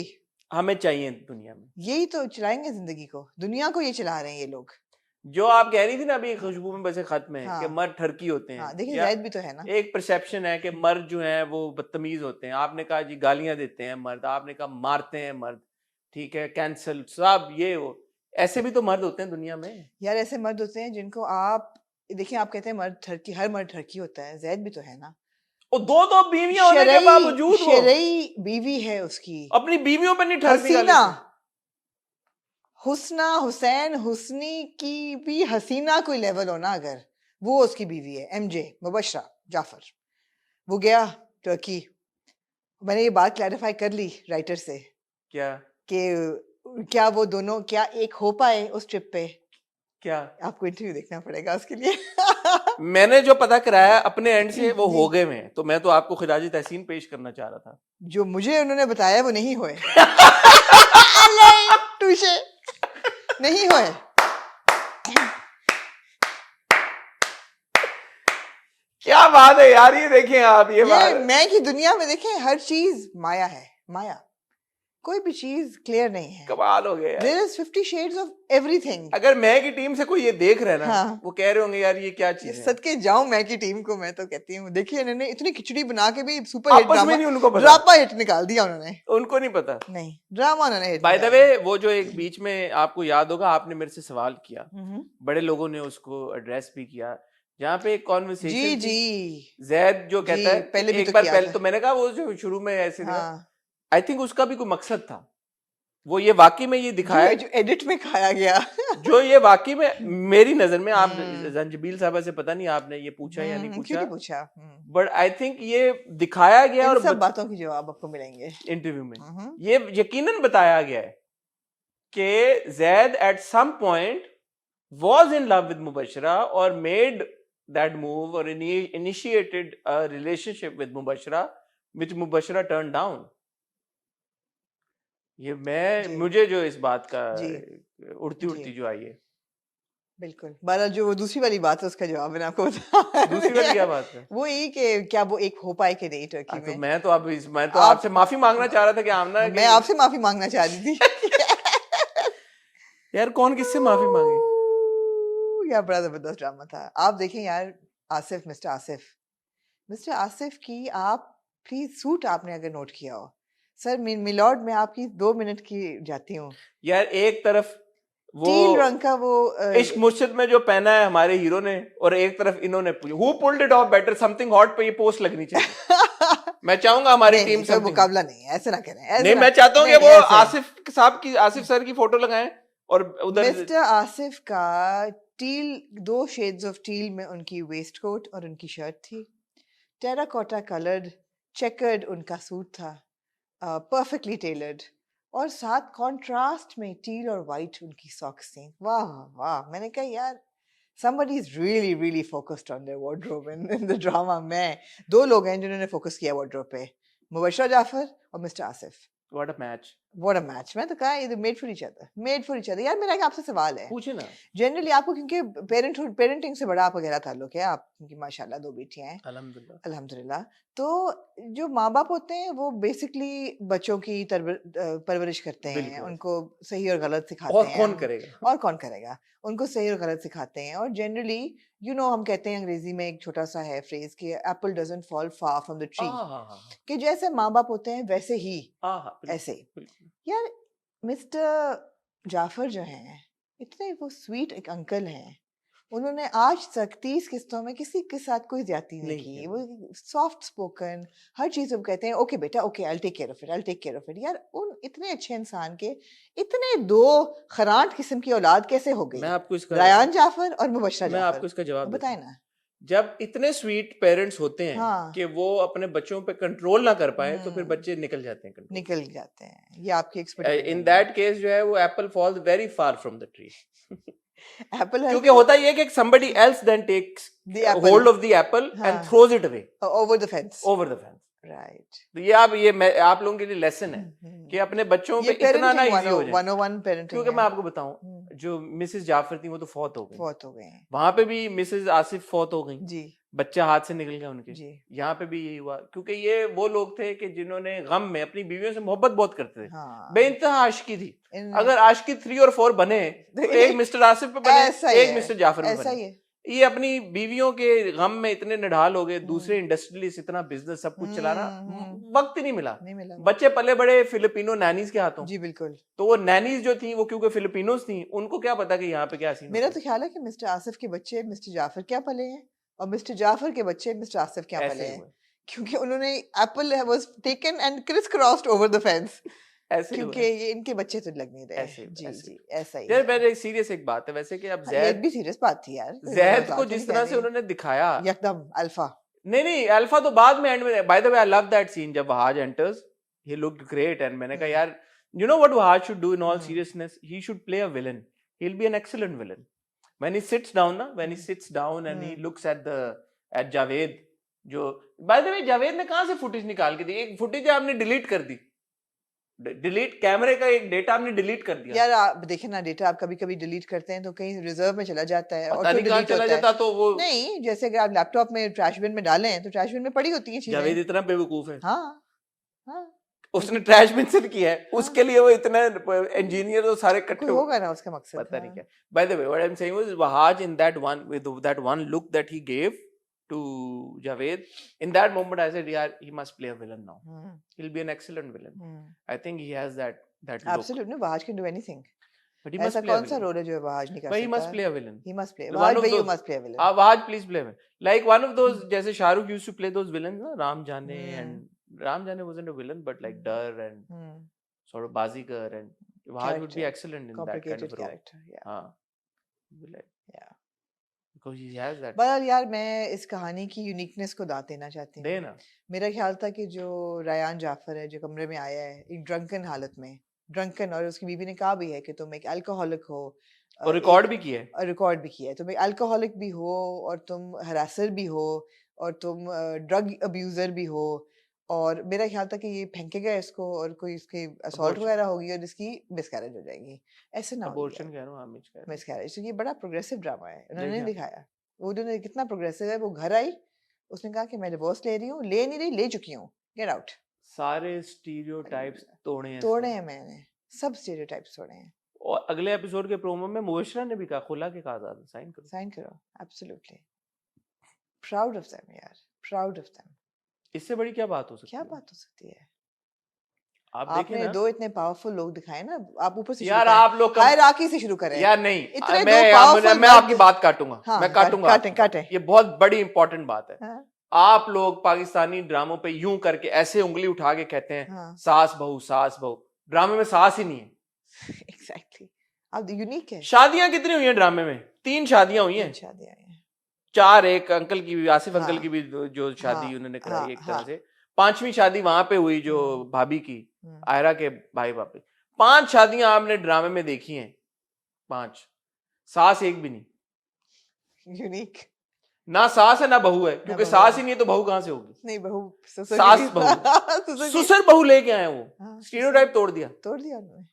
हमें चाहिए दुनिया में. यही तो चलाएंगे जिंदगी को, दुनिया को ये चला रहे हैं ये लोग. जो आप कह रही थी ना अभी खुशबू में बसे खत में, कि मर्द ठरकी होते हैं. देखिए ज़ैद भी तो है ना. एक परसेप्शन है कि मर्द जो है वो बदतमीज होते हैं. आपने कहा जी गालियां देते हैं मर्द, आपने कहा मारते हैं मर्द, ठीक है, कैंसल सब ये वो. ऐसे भी तो मर्द होते हैं दुनिया में यार. ऐसे मर्द होते हैं जिनको आप देखिए, आप कहते हैं मर्द ठरकी, हर मर्द ठरकी होता है. ज़ैद भी तो है ना. और 2 बीवियां होने के बावजूद वो शरई बीवी है उसकी, अपनी बीवियों पे नहीं ठरकी. हसीना, हुस्ना, हुसैन, हुस्नी की भी हसीना कोई लेवल हो ना, अगर वो उसकी बीवी है. MJ मुबशरा जाफर, वो गया टर्की. मैंने ये बात क्लैरिफाई कर ली राइटर से. क्या वो दोनों क्या एक हो पाए उस ट्रिप पे? क्या आपको इंटरव्यू देखना पड़ेगा उसके लिए. मैंने जो पता कराया अपने एंड से वो हो गए में, तो मैं तो आपको खिराजी तहसीन पेश करना चाह रहा था. जो मुझे उन्होंने बताया वो नहीं हुए. टूशे नहीं हुए. क्या बात है यार. ये देखें आप, ये बात मैं की दुनिया में देखें, हर चीज माया है. माया कोई भी चीज क्लियर नहीं है। कमाल हो गया यार। There is 50 shades of everything. अगर मैं की टीम से कोई ये देख रहा है ना, हाँ। वो कह रहे होंगे यार ये क्या चीज है। सदके जाऊं मैं की टीम को, मैं तो कहती हूँ देखिए इन्होंने इतनी खिचड़ी बना के भी सुपर हिट आपस में नहीं उनको पता, ड्रामा हिट निकाल दिया उन्होंने। उनको नहीं पता, नहीं ड्रामा उन्होंने हिट बाय द वे। वो जो एक बीच में आपको याद होगा आपने मेरे से सवाल किया, बड़े लोगों ने उसको एड्रेस भी किया, जहाँ पे एक कॉन्वर्सेशन जी जी जैद जो कहता है पहले भी एक तो बार किया पहले था। तो मैंने कहा वो जो शुरू में ऐसे हाँ। आई थिंक उसका भी कोई मकसद था, वो ये वाकई में ये दिखाया जो एडिट में खाया गया जो ये वाकई में मेरी नजर में, आप जंजबील साहबा से पता नहीं आपने ये पूछा या नहीं क्यों नहीं पूछा, पूछा, बट आई थिंक ये दिखाया गया और सब बातों के जवाब आपको मिलेंगे इंटरव्यू में। ये यकीनन बताया गया है कि Zaid at some point was in love with Mubashra और मेड दैट मूव और initiated a relationship with Mubashra which Mubashra turn down. ये मुझे जो इस बात का उड़ती जो आई है, बिल्कुल। बाला जो दूसरी वाली बात है उसका जवाब मैंने आपको बताया। दूसरी वाली क्या बात है? वो यही कि क्या वो एक हो पाए कि नहीं टर्की में। तो मैं तो आपसे माफी मांगना चाह रहा था कि आमना मैं आपसे माफी मांगना चाह रही थी यार कौन किससे माफी मांगे यार, बड़ा जबरदस्त ड्रामा था। आप देखें यार आसिफ, मिस्टर आसिफ की आप प्लीज सूट आपने अगर नोट किया हो सर, मिलॉर्ड में आपकी 2 मिनट की जाती हूँ यार। एक तरफ वो टील रंग का वो इश्क मुर्शिद में जो पहना है हमारे हीरो ने, और एक तरफ इन्होंने who pulled it of better, something hot पे ये पोस्ट लगनी चाहिए। मैं चाहूंगा हमारी टीम से मुकाबला नहीं है, ऐसे ना करें। नहीं, मैं चाहता हूँ कि वो आसिफ सर की फोटो लगाएं और उधर मिस्टर आसिफ का टील, 2 शेड्स ऑफ टील में उनकी वेस्ट कोट और उनकी शर्ट थी, टेराकोटा कलर्ड चेकर्ड उनका सूट था, परफेक्टली टेलर्ड, और साथ कॉन्ट्रास्ट में टील और वाइट उनकी सॉक्स थी। वाह वाह, मैंने कहा यार somebody is really really focused on their wardrobe in the drama। मैं 2 लोग हैं जिन्होंने फोकस किया wardrobe पे, मुबशरा जाफर और mister Asif. What a match! What a match! मैं तो कहा ये made for each other। यार मेरा आपसे सवाल है, पूछे ना। जनरली आपको, क्योंकि पेरेंटिंग से बड़ा आपका गहरा ताल्लुक है, आप क्योंकि माशाल्लाह 2 बेटियां हैं अल्हम्दुलिल्लाह, तो जो माँ बाप होते हैं वो बेसिकली बच्चों की परवरिश करते हैं, उनको सही और गलत सिखाते हैं। और कौन करेगा उनको सही और गलत सिखाते हैं। और जनरली हम कहते हैं अंग्रेजी में एक छोटा सा है फ्रेज कि Apple doesn't fall far from the tree, कि जैसे माँ बाप होते हैं वैसे ही ऐसे। यार मिस्टर जाफर जो हैं इतने वो स्वीट एक अंकल हैं, उन्होंने आज तक 30 किस्तों में किसी के साथ कोई ज्यादती नहीं की। वो सॉफ्ट स्पोकन, हर चीज वो कहते हैं ओके बेटा okay, I take care of it. यार उन इतने अच्छे इंसान के इतने 2 खरांट किस्म की औलाद कैसे हो गई? मैं आपको इसका रायान जाफर और मुबशरा जाफर, मैं आपको इसका जवाब बताए ना। जब इतने स्वीट पेरेंट्स होते हैं कि वो अपने बच्चों पे कंट्रोल ना कर पाए, तो फिर बच्चे निकल जाते हैं। ये आपकी एक्सपेक्टेशन। इन दैट केस जो है वो apple falls very far from the tree. क्योंकि होता ये है कि somebody else then takes hold of the apple and throws it away over the fence। Right. तो ये आप लोगों के लिए लेसन है कि अपने बच्चों पे इतना ना इजी हो जाए। 101 पेरेंटिंग। क्योंकि मैं आपको बताऊं, जो मिसेस जाफर थी वो तो फौत हो गई, वहां पे भी मिसेस आसिफ फौत हो गई जी, बच्चा हाथ से निकल गया उनके। यहाँ पे भी यही हुआ, क्योंकि ये वो लोग थे कि जिन्होंने गम में अपनी बीवियों से मोहब्बत बहुत करते थे। बेइंतहा आशिकी थी। अगर आशिकी 3 और 4 बने तो एक मिस्टर आसिफ पे बने, एक मिस्टर जाफर पे बने। ये अपनी बीवियों के गम में इतने निढाल हो गए, दूसरे इंडस्ट्रियलिस्ट इतना बिजनेस सब कुछ चला रहा, वक्त ही नहीं मिला। बच्चे पले बड़े फिलिपिनो नैनीज के हाथों। जी बिल्कुल। तो वो नैनीज जो थी वो क्योंकि फिलिपिनोस थी, उनको क्या पता कि यहाँ पे क्या सीन। मेरा तो ख्याल है कि मिस्टर आसिफ के बच्चे मिस्टर जाफर क्या पले हैं और मिस्टर जाफर के बच्चे मिस्टर आसिफ क्या पले हैं, क्योंकि उन्होंने apple was taken and criss crossed over the fence, ऐसे क्योंकि ये इनके बच्चे तो लग नहीं रहे। जी ऐसा ही। यार मेरे सीरियस एक बात है वैसे कि अब जैद भी सीरियस बात थी यार, जैद को जिस तरह से उन्होंने दिखाया एकदम अल्फा। नहीं अल्फा तो बाद में एंड में। By the way I love that scene जब Wahaj enters, he looked great and मैंने कहा यार you know what Wahaj should do in all seriousness, he should play a villain, he will be an excellent villain when he sits down and he looks at Javed. जो by the वे जावेद ने कहां से footage निकाल के दी? एक फुटेज आपने delete कर दी, कैमरे का एक डेटा आपने डिलीट कर दिया। यार आप देखें ना, डेटा आप कभी कभी डिलीट करते हैं तो कहीं रिजर्व में चला जाता है और फिर डिलीट चला जाता तो वो नहीं, जैसे अगर आप लैपटॉप में ट्रैश बिन में डालें तो ट्रैश बिन में पड़ी होती है चीजें। जावेद इतना बेवकूफ है। हाँ उसने ट्रैश मेंशन किया है, उसके लिए वो इतना इंजीनियर तो सारे इकट्ठे कोई होगा ना उसका मकसद। पता नहीं क्या. By the way, what I'm saying was Wahaj in that one with that one look that he gave to Javed, in that moment I said, yeah, he must play a villain now. He'll be an excellent villain. I think he has that look. Absolutely, no, Wahaj can do anything. But he must ऐसा play a कौन सा villain. Role है जो Wahaj नहीं कर But सकता? he must play a villain. He must play. One Wahaj of bhai, you those- must play a villain. Wahaj, please play a villain. Like one of those, जैसे Shahrukh used to play those villains, ना Ram Jaane, and Ram Jaane wasn't a villain, but like Dar and sort of Bazigar, and Wahaj would be excellent in that kind Complicated of role. character, yeah. हाँ, like, Yeah. because he has that. पर यार मैं इस कहानी की uniqueness को दांत देना चाहती हूँ। देना। मेरा ख्याल था कि जो रायान जाफर है जो कमरे में आया है एक ड्रंकन हालत में, ड्रंकन, और उसकी बीवी ने कहा भी है कि तुम एक अल्कोहलिक हो, और रिकॉर्ड भी किया है। रिकॉर्ड भी किया है, तुम एक अल्कोहलिक भी हो और तुम हरासर भी हो और तुम ड्रग अब्यूजर भी हो, और मेरा ख्याल था कि ये फेंकेगा इसको और कोई इसकी असॉल्ट वगैरह होगी और इसकी मिसकैरेज हो जाएगी। ऐसे ना अबॉर्शन कह रहा हूँ, मिसकैरेज। तो ये बड़ा प्रोग्रेसिव ड्रामा है, उन्होंने देखा। दिखाया वो उन्होंने कितना प्रोग्रेसिव है। वो घर आई, उसने कहा कि मैं डिवोर्स ले रही हूँ, ले नहीं रही, ले चुकी हूँ, गेट आउट। सारे स्टीरियोटाइप्स तोड़े हैं मैंने, सब स्टीरियोटाइप्स तोड़े हैं। और अगले एपिसोड के प्रोमो में मुबशरा ने भी कहा, खुला के कहा था साइन करो। एब्सोल्युटली प्राउड ऑफ देम यार, प्राउड ऑफ देम। इससे बड़ी क्या बात हो सकती क्या है? बात हो सकती है? आपने दो इतने पावरफुल लोग दिखाए ना, आप ऊपर से यार आप लोग हायरार्की से शुरू करें यार नहीं, इतने मैं आपकी बात काटूंगा। हाँ, मैं काटूंगा, काटें। ये बहुत बड़ी इंपॉर्टेंट बात है। हाँ, आप लोग पाकिस्तानी ड्रामों पे यूं करके ऐसे उंगली उठा के कहते हैं हाँ, सास बहू। ड्रामे में सास ही नहीं है। एग्जैक्टली। अब यूनिक है। शादियां कितनी हुई हैं ड्रामे में? 3 शादियां हुई हैं। 4, एक अंकल की भी, आसिफ अंकल की भी जो शादी उन्होंने कराई एक तरह से। 5वीं शादी वहां पे हुई जो भाभी की, आयरा के भाई भाभी। 5 शादियां आपने ड्रामे में देखी हैं, 5। सास एक भी नहीं। यूनिक। ना सास है ना बहू है, क्योंकि सास ही नहीं है तो बहू कहां से होगी? नहीं, बहू सास बहू ससुर बहू लेके आए वो। स्टीरियोटाइप तोड़ दिया उन्होंने।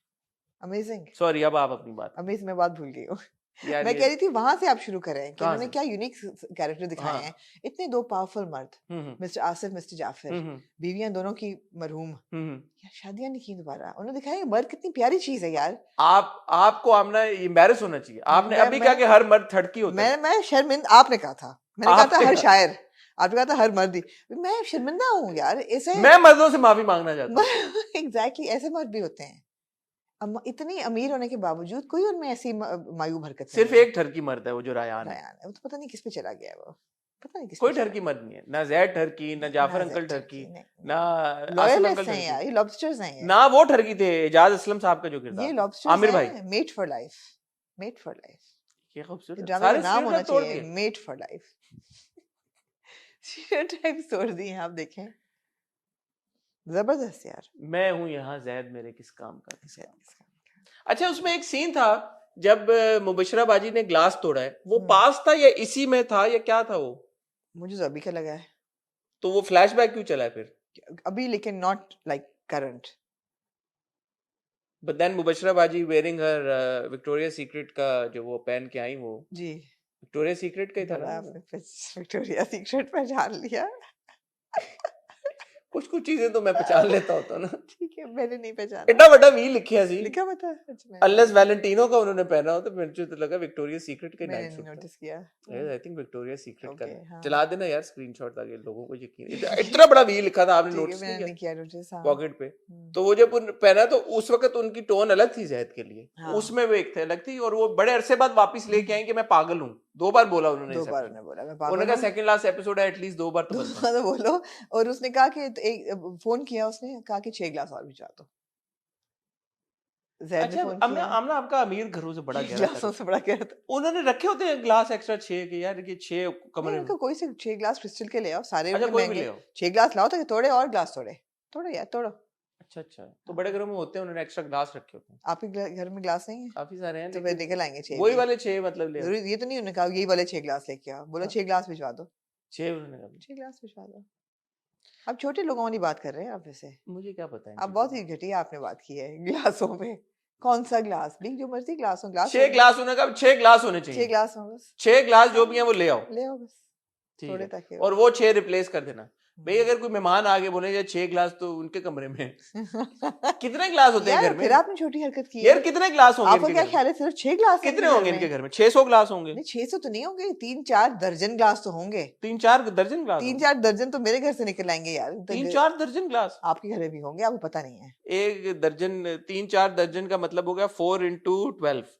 अमेजिंग। सॉरी, अब आप अपनी बात। अमेजिंग, मैं बात भूल गई हूँ। मैं कह रही थी वहां से आप शुरू करें कि उन्होंने क्या यूनिक कैरेक्टर दिखाए हैं। इतने 2 पावरफुल मर्द, मिस्टर आसिफ, मिस्टर जाफर, बीवियां दोनों की मरहूम, शादियां नहीं की दोबारा। उन्होंने दिखाया मर्द कितनी प्यारी चीज है यार। आपको आमना एम्बैरेस होना चाहिए। आपने अभी कहा कि हर मर्द थड़की होता है। मैं शर्मिंदा, आपने कहा था, मैंने कहा था हर शायर, आपने कहा था हर मर्द ही। मैं शर्मिंदा हूँ यार, ऐसे मैं मर्दों से माफी मांगना चाहता हूँ। एग्जैक्टली, ऐसे मर्द भी होते हैं। इतनी अमीर होने के बावजूद कोई उनमें ऐसी मायूब हरकत सिर्फ एक ठरकी मर्द है, वो जो रायान है। वो तो पता नहीं किस पे चला गया है वो, पता नहीं किस कोई ठरकी मर्द नहीं है। ना जैद ठरकी, ना जाफर अंकल ठरकी, ना आसिफ अंकल ठरकी। यार ये लॉबस्टर्स हैं ना वो ठरकी थे एजाज असलम साहब का जो किरदार, ये लॉबस्टर्स आमिर भाई। Mate for life. ये खूबसूरत ड्रामे का नाम होना चाहिए मेट फॉर लाइफ। स्टीरियोटाइप्स तोड़ दिए हैं आप, देखें जबरदस्त यार। मैं हूँ यहाँ जैद मेरे किस काम का। अच्छा, उसमें एक सीन था जब मुबशरा बाजी ने ग्लास तोड़ा है, वो पास था या इसी में था या क्या था वो? मुझे तो अभी का लगा है। तो वो फ्लैशबैक क्यों चला है फिर अभी, लेकिन not like current. But then Mubashra बाजी वेयरिंग हर विक्टोरिया सीक्रेट का जो वो पहन के आई, वो जी विक्टोरिया सीक्रेट का ही था ना। विक्टोरिया सीक्रेट पहचान लिया। कुछ चीजें तो मैं पहचान लेता होता ना। ठीक है, मैंने नहीं पहचाना। इतना बड़ा वी लिखा सी, लिखा बता अनलेस वैलेंटिनो का उन्होंने पहना हो तो मुझे तो लगा विक्टोरिया सीक्रेट का नाइट सूट। मैंने नोटिस किया। आई थिंक विक्टोरिया सीक्रेट का। हाँ। चला देना यार स्क्रीनशॉट, ताकि लोगों को यकीन। इतना बड़ा वी लिखा था, आपने नोटिस नहीं किया? नोटिस पॉकेट पे। तो वो जब पहना तो उस वक्त उनकी टोन अलग थी जैद के लिए, उसमें वो एक अलग थी, और वो बड़े अरसे बाद वापस लेके आए कि मैं पागल हूँ। 2 बार बोला उन्होंने। 2 बार उन्होंने बोला मैं पागल हूँ। उन्होंने कहा सेकंड लास्ट एपिसोड है, एटलीस्ट 2 बार तो बोलो। और उसने कहा कि एक फोन किया, उसने कहा कि 6 ग्लास और भिजवा दो। अच्छा, आमना आपका अमीर घरों से बड़ा गहरा ग्लासों से बड़ा गहरा था। उन्होंने रखे होते हैं ग्लास एक्स्ट्रा 6 के, यार ये 6 कमरे में कोई से 6 ग्लास क्रिस्टल के ले आओ, सारे अच्छा, कोई भी ले आओ। 6 ग्लास लाओ ताकि तोड़े और ग्लास तोड़े यार, तोड़ो। अच्छा, तो बड़े घरों में होते हैं, उन्होंने एक्स्ट्रा ग्लास रखे होते हैं। आपके घर में ग्लास नहीं है? काफी सारे हैं, तो फिर निकल आएंगे 6। वही वाले 6 मतलब ले। जरूरी ये तो नहीं उन्होंने कहा यही वाले 6 ग्लास लेके आओ, बोला 6 ग्लास भिजवा दो। 6 उन्होंने कहा 6 ग्लास भिजवा दो। अब छोटे लोगों वाली बात कर रहे हैं आप, वैसे मुझे क्या पता है। अब बहुत ही घटिया आपने बात की है ग्लासों पे। कौन सा ग्लास भी, जो मर्जी ग्लास हो। 6 ग्लास होने का, 6 ग्लास होने चाहिए। 6 ग्लास हो बस। 6 ग्लास जो भी हैं वो ले आओ बस, थोड़े ताकि। और वो 6 रिप्लेस कर देना। भाई अगर कोई मेहमान आगे बोले यार 6 गिलास तो उनके कमरे में कितने गिलास होते हैं यार घर में? फिर आपने छोटी हरकत की यार है। कितने गिलास होंगे आपका इनके क्या घर में? ख्याल है सिर्फ 6 ग्लास हैं कितने इनके होंगे घर इनके में? घर में? 600 गिलास होंगे? नहीं 600 तो नहीं होंगे, 3-4 दर्जन ग्लास तो होंगे। 3-4 दर्जन गिलास होंगे? 3-4 दर्जन तो मेरे घर से निकल आएंगे यार। 3-4 दर्जन गिलास? आपके घर में भी होंगे, आपको पता नहीं है। एक दर्जन 3-4 दर्जन का मतलब हो गया 4 into 12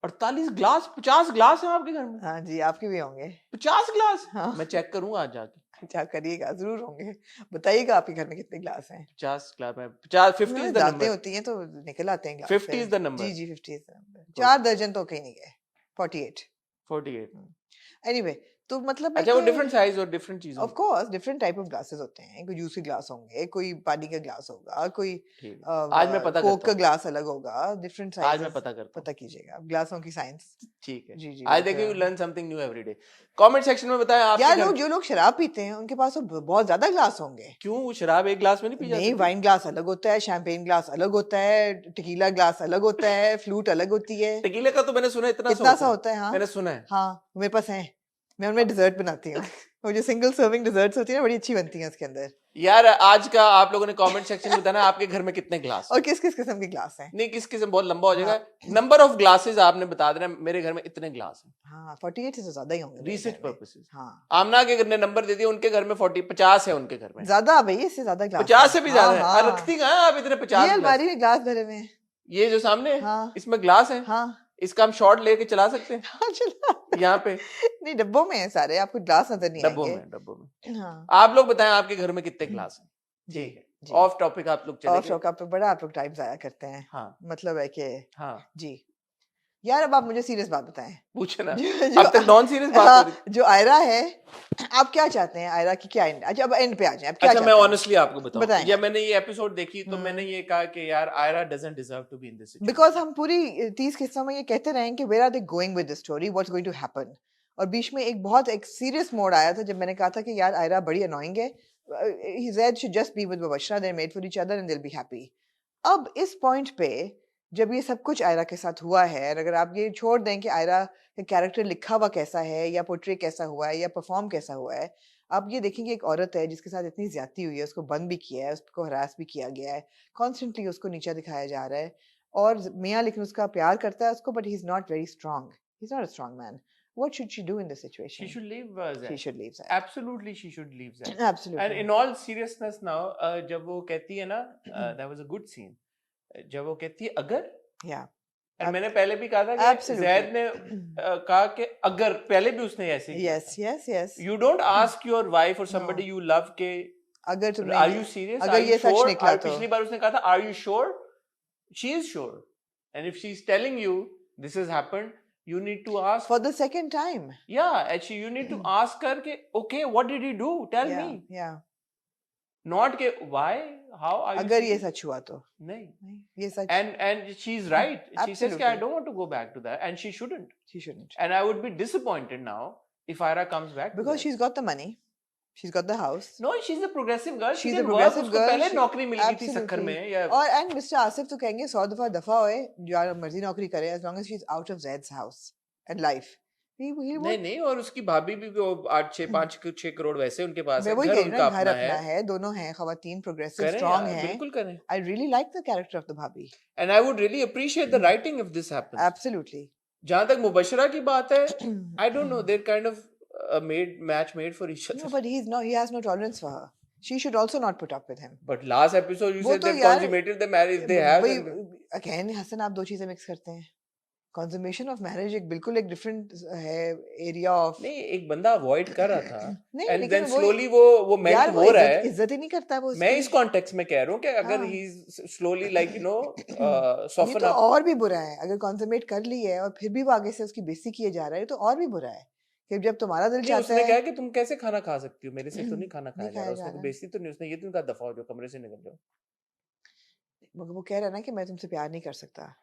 48 ग्लास। 50 ग्लास है आपके घर में? हाँ जी, आपके भी होंगे। 50 ग्लास? हाँ। मैं चेक करूंगा आज जाके। अच्छा करिएगा, जरूर होंगे। बताइएगा आपके घर में कितने ग्लास हैं। 50 ग्लास में 50 50 इज द दांतें नंबर। होती हैं तो निकल आते हैं ग्लास 50 is the number. जी जी 50 इज द नंबर। 4 दर्जन तो कहीं नहीं गए। 48 48 एनीवे तो मतलब है अच्छा वो कि डिफरेंट साइज और डिफरेंट चीजों of course different type of glasses होते हैं। कोई जूस के ग्लास होंगे, कोई पानी का ग्लास होगा, कोई ठीक है। आज मैं पता कोक करता का हूँ। ग्लास अलग होगा, डिफरेंट साइजेस। आज मैं पता करता हूँ। पता कीजिएगा ग्लासों की साइंस। ठीक है जी जी आज देखिए you learn something new every day. Comment section में बताएं आपके यार घर लोग जो लोग शराब पीते हैं उनके पास तो बहुत ज्यादा ग्लास होंगे। क्यों वो शराब एक ग्लास में नहीं पी नहीं, जाती? वाइन ग्लास अलग होता है, शैंपेन ग्लास अलग होता है, टेकीला ग्लास अलग होता है, फ्लूट अलग होती है। टेकीले का तो मैंने सुना इतना इतना सा होता है। हाँ मैंने सुना है। हाँ मेरे पास है, मैं उनमें डिजर्ट बनाती हूँ। वो जो सिंगल सर्विंग डिजर्ट्स होती है ना, बड़ी अच्छी बनती हैं उसके अंदर। यार आज का आप लोगों ने कमेंट सेक्शन में बताना आपके घर में कितने ग्लास और किस किस किस्म के ग्लास हैं। नहीं किस किस्म बहुत लंबा हो जाएगा। हाँ। नंबर ऑफ ग्लासेस आपने बता देना मेरे घर में इतने ग्लास हैं। हाँ 48 से ज्यादा ही होंगे मेरे रिसर्च घर में। पर्पसेस। हाँ आमना के घर ने नंबर दे दिया उनके घर में 50 है उनके घर में। ज्यादा भाई, इससे ज्यादा ग्लास 50 से भी ज्यादा है। हाँ, रखती कहाँ हैं आप इतने 50 ये ग्लास? अलमारी में ग्लास भरे हुए हैं। ये जो सामने है हाँ इसमें ग्लास है। हाँ इसका हम शॉट लेके चला सकते हैं हाँ चला। यहाँ पे नहीं डब्बों में है सारे, आपको ग्लास नजर नहीं डब्बों आएंगे। में डब्बों में। हाँ आप लोग बताएं आपके घर में कितने ग्लास हैं? जी ठीक है जी। ऑफ टॉपिक आप लोग चले ऑफ गए। शॉक आप बड़ा आप लोग टाइम जाया करते हैं। हाँ मतलब है कि हाँ जी यार अब आप मुझे सीरियस बात बताएं। पूछे ना जो अब तक नॉन सीरियस बात हो रही थी। जो आयरा है, आप क्या चाहते हैं आयरा की क्या एंड? अच्छा अब एंड पे आ जाएं, आप क्या अच्छा मैं चाहते हैं? ऑनेस्टली आपको बताऊं बताएं या आप। मैंने ये एपिसोड देखी तो मैंने ये कहा कि यार Ayra doesn't deserve to be in this situation because हम पूरी 30 किस्सों में ये कहते रहे कि where are they going with the story, what's going to happen. और बीच में एक बहुत एक सीरियस मोड आया था जब मैंने कहा था कि यार आयरा बड़ी अनोइंग है, he said should just be with Mubashira, they made for each other and they will be happy. अब इस पॉइंट पे जब ये सब कुछ आयरा के साथ हुआ है, और अगर आप ये छोड़ दें कि आयरा का कैरेक्टर लिखा हुआ कैसा है या पोर्ट्रे कैसा हुआ है या परफॉर्म कैसा हुआ है, आप ये देखेंगे एक औरत है जिसके साथ इतनी ज्यादती हुई है, उसको बंद भी किया है, उसको हरास भी किया गया है, कॉन्स्टेंटली उसको नीचा दिखाया जा रहा है। और मियाँ लेकिन उसका प्यार करता है उसको, but he is not very strong, he is not a strong man. What should she do in this situation? she should leave She Zaid. should leave Zaid. Absolutely she should leave Zaid. Absolutely. And in all seriousness now जब वो कहती है ना that was a good scene जब वो कहती है अगर Yeah. और मैंने पहले भी कहा था कि Absolutely. जैद ने कहा कि अगर पहले भी उसने ऐसे ही Yes, yes, yes. you don't ask your wife or somebody you love के अगर तुमने are you serious अगर are you ये सच sure निकला तो पिछली बार उसने कहा था are you sure she is sure and if she is telling you this has happened you need to ask for the second time. yeah actually you need to ask her के okay what did he do tell Yeah, me yeah. not के why how are you अगर ये serious? सच हुआ तो नहीं नहीं, ये सच and she's right she says कि I Absolutely. don't want to go back to that and she shouldn't she shouldn't and I would be disappointed now if Ira comes back to because that. she's got the money, she's got the house. No, she's a progressive girl. She's she a can work. progressive उसको girl. पहले she- नौकरी मिल गई थी Sukkur Absolutely. में या और and mister Asif तो कहेंगे 100 दफा दफा होए जो मर्जी नौकरी करे as long as she's out of Zaid's house and life. He नहीं would नहीं और उसकी भाभी भी 8-6 करोड़ वैसे उनके पास मैं है वही घर कह रही हूँ उनका ना, घर अपना अपना है है, दोनों हैं खवातीन, प्रोग्रेसिव करें स्ट्रांग यार, हैं. बिल्कुल करें I really like the character of the bhabhi. and I would really appreciate the writing if this happens. Absolutely. जहाँ तक मुबशरा की बात है I don't know they're kind of a match made for each No, other. but he has no tolerance for her. She should also not put up with him. But last episode you वो said तो they've यार- consummated the marriage they have. वही and- again Hasan आप दो चीजें mix करते हैं. Consummation of marriage एक बिल्कुल एक different है area of नहीं एक बंदा अवॉइड कर रहा था नहीं and लेकिन then वो slowly वो मेल्ट यार वो हो रहा है. इज्जत ही नहीं करता है वो मैं उसकी. इस कॉन्टेक्स्ट में कह रहा हूँ कि अगर हाँ। ही slowly like you know ये soften तो up. और भी बुरा है अगर consummate कर ली है और फिर भी वो आगे से उसकी बेइज्जती किए जा रहा है तो और भी बुरा है कि जब तुम्हारा दिल नहीं चाहता उसने है कहा कि तुम कैसे खाना खा सकती हो मेरे से तो नहीं खाना खाया नहीं जा रहा खाया उसने जा कोई रहा। बेइज्जती तो नहीं उसने ये तो नहीं कहा दफा हो जाओ कमरे से निकल जाओ. मगर वो कह रहा है ना कि मैं तुमसे प्यार नहीं कर सकता.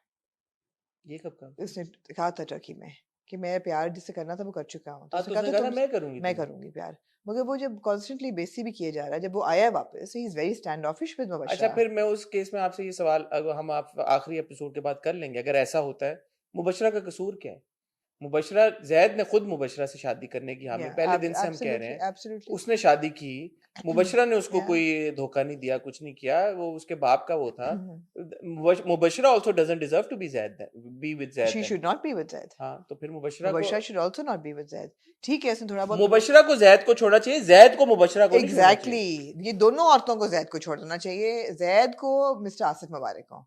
ये कब कहा? उसने कहा था टर्की में कि मैं प्यार जिससे करना था वो कर चुका हूँ. तो हाँ उसने तो कहा उसने था कहा तुम मैं करूंगी मैं तुम्हें. करूंगी प्यार. मगर वो जब कॉन्स्टेंटली बेइज्जती भी किए जा रहा है, जब वो आया है वापस, he is very standoffish with अच्छा मुबश्शिरा. फिर मैं उस केस में आपसे ये सवाल अगर हम आप आखिरी एपिसोड के बाद कर लेंगे अगर ऐसा होता है मुबशरा का कसूर क्या है? मुबशरा, जैद ने खुद मुबशरा से शादी करने की हामी, Yeah, पहले दिन से हम कह रहे हैं, absolutely. उसने शादी की, मुबशरा ने उसको Yeah. कोई धोखा नहीं दिया, कुछ नहीं किया, वो उसके बाप का वो था। Mubashra also doesn't deserve to be with Zaid She then. should not be with Zaid. हाँ, तो फिर Mubashra Mubashira should also not be with Zaid. ठीक है, इसने थोड़ा बहुत मुबशरा को जैद को छोड़ना चाहिए, जैद को मुबशरा को नहीं छोड़ना एग्जैक्टली चाहिए। ये दोनों औरतों को जैद को छोड़ देना चाहिए, जैद को मिस्टर आसिफ मुबारक को,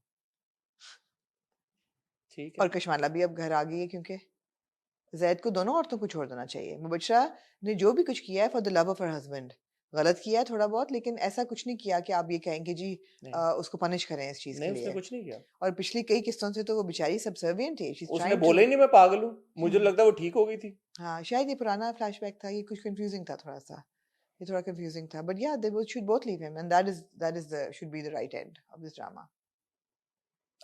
ठीक और है। कशमाला भी अब घर आ गई है, क्योंकि जैद को दोनों औरतों को छोड़ देना चाहिए। मुबशरा ने जो भी कुछ किया है for the love of her husband, गलत किया है थोड़ा बहुत, लेकिन ऐसा कुछ नहीं किया कि आप ये कहेंगे जी उसको पनिश करें इस चीज के नहीं, लिए। उसने कुछ नहीं किया। और पिछली कई किस्तों से तो वो बेचारी सबसर्विएंट है। उसने बोला ही नहीं मैं पागल हूँ, मुझे लगता है वो ठीक हो गई थी। हाँ, शायद ये पुराना फ्लैशबैक था, ये कुछ कंफ्यूजिंग था थोड़ा सा, ये थोड़ा कंफ्यूजिंग था, बट या they should both leave him and that is the should be the right end of this drama.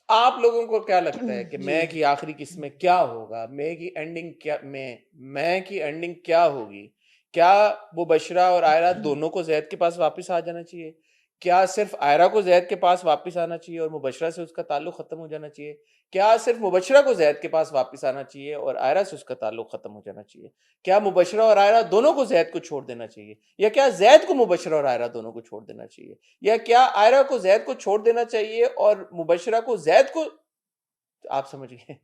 आप लोगों को क्या लगता है कि जी। मैं की आखिरी किस्त में क्या होगा? मैं की एंडिंग क्या, मैं की एंडिंग क्या होगी? क्या मुबशरा और आयरा दोनों को जैद के पास वापस आ जाना चाहिए? क्या सिर्फ आयरा को जैद के पास वापस आना चाहिए और मुबशरा से उसका ताल्लुक खत्म हो जाना चाहिए? क्या सिर्फ मुबशरा को जैद के पास वापस आना चाहिए और आयरा से उसका ताल्लुक खत्म हो जाना चाहिए? क्या मुबशरा और आयरा दोनों को जैद को छोड़ देना चाहिए, या क्या जैद को मुबशरा और आयरा दोनों को छोड़ देना चाहिए, या क्या आयरा को जैद को छोड़ देना चाहिए और मुबशरा को जैद को? आप समझ गए।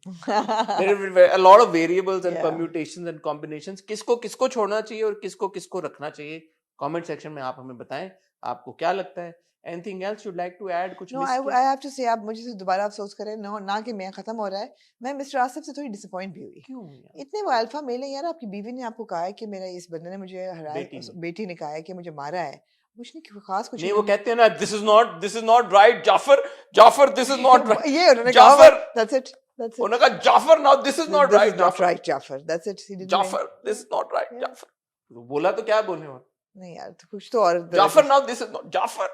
There are a lot of variables and Yeah. permutations and combinations. किसको किसको छोड़ना चाहिए और किसको किसको रखना चाहिए? कमेंट सेक्शन में आप हमें बताएं आपको क्या लगता है। Anything else you'd like to add? कुछ No, I have to say, आप मुझे से दोबारा अफसोस करें ना कि मैं खत्म हो रहा है, मैं मिस्टर आसिफ से थोड़ी डिसअपॉइंट भी हुई। क्यों यार? इतने वो अल्फा मेल है यार, आपकी बीवी ने आपको कहा है कि मेरा इस बंदे ने मुझे हराया, बेटी ने कहा है कि मुझे मारा है, कुछ नहीं खास कुछ नहीं, वो कहते हैं ना this is not right Jafar this is not right ये उन्होंने कहा, जाफर, that's it उन्होंने कहा Jafar now this is not right Jafar, that's it, he didn't Jafar this is not right Yeah. Jafar, तो बोला तो क्या बोलने और नहीं यार, तो कुछ तो और Jafar now this is not Jafar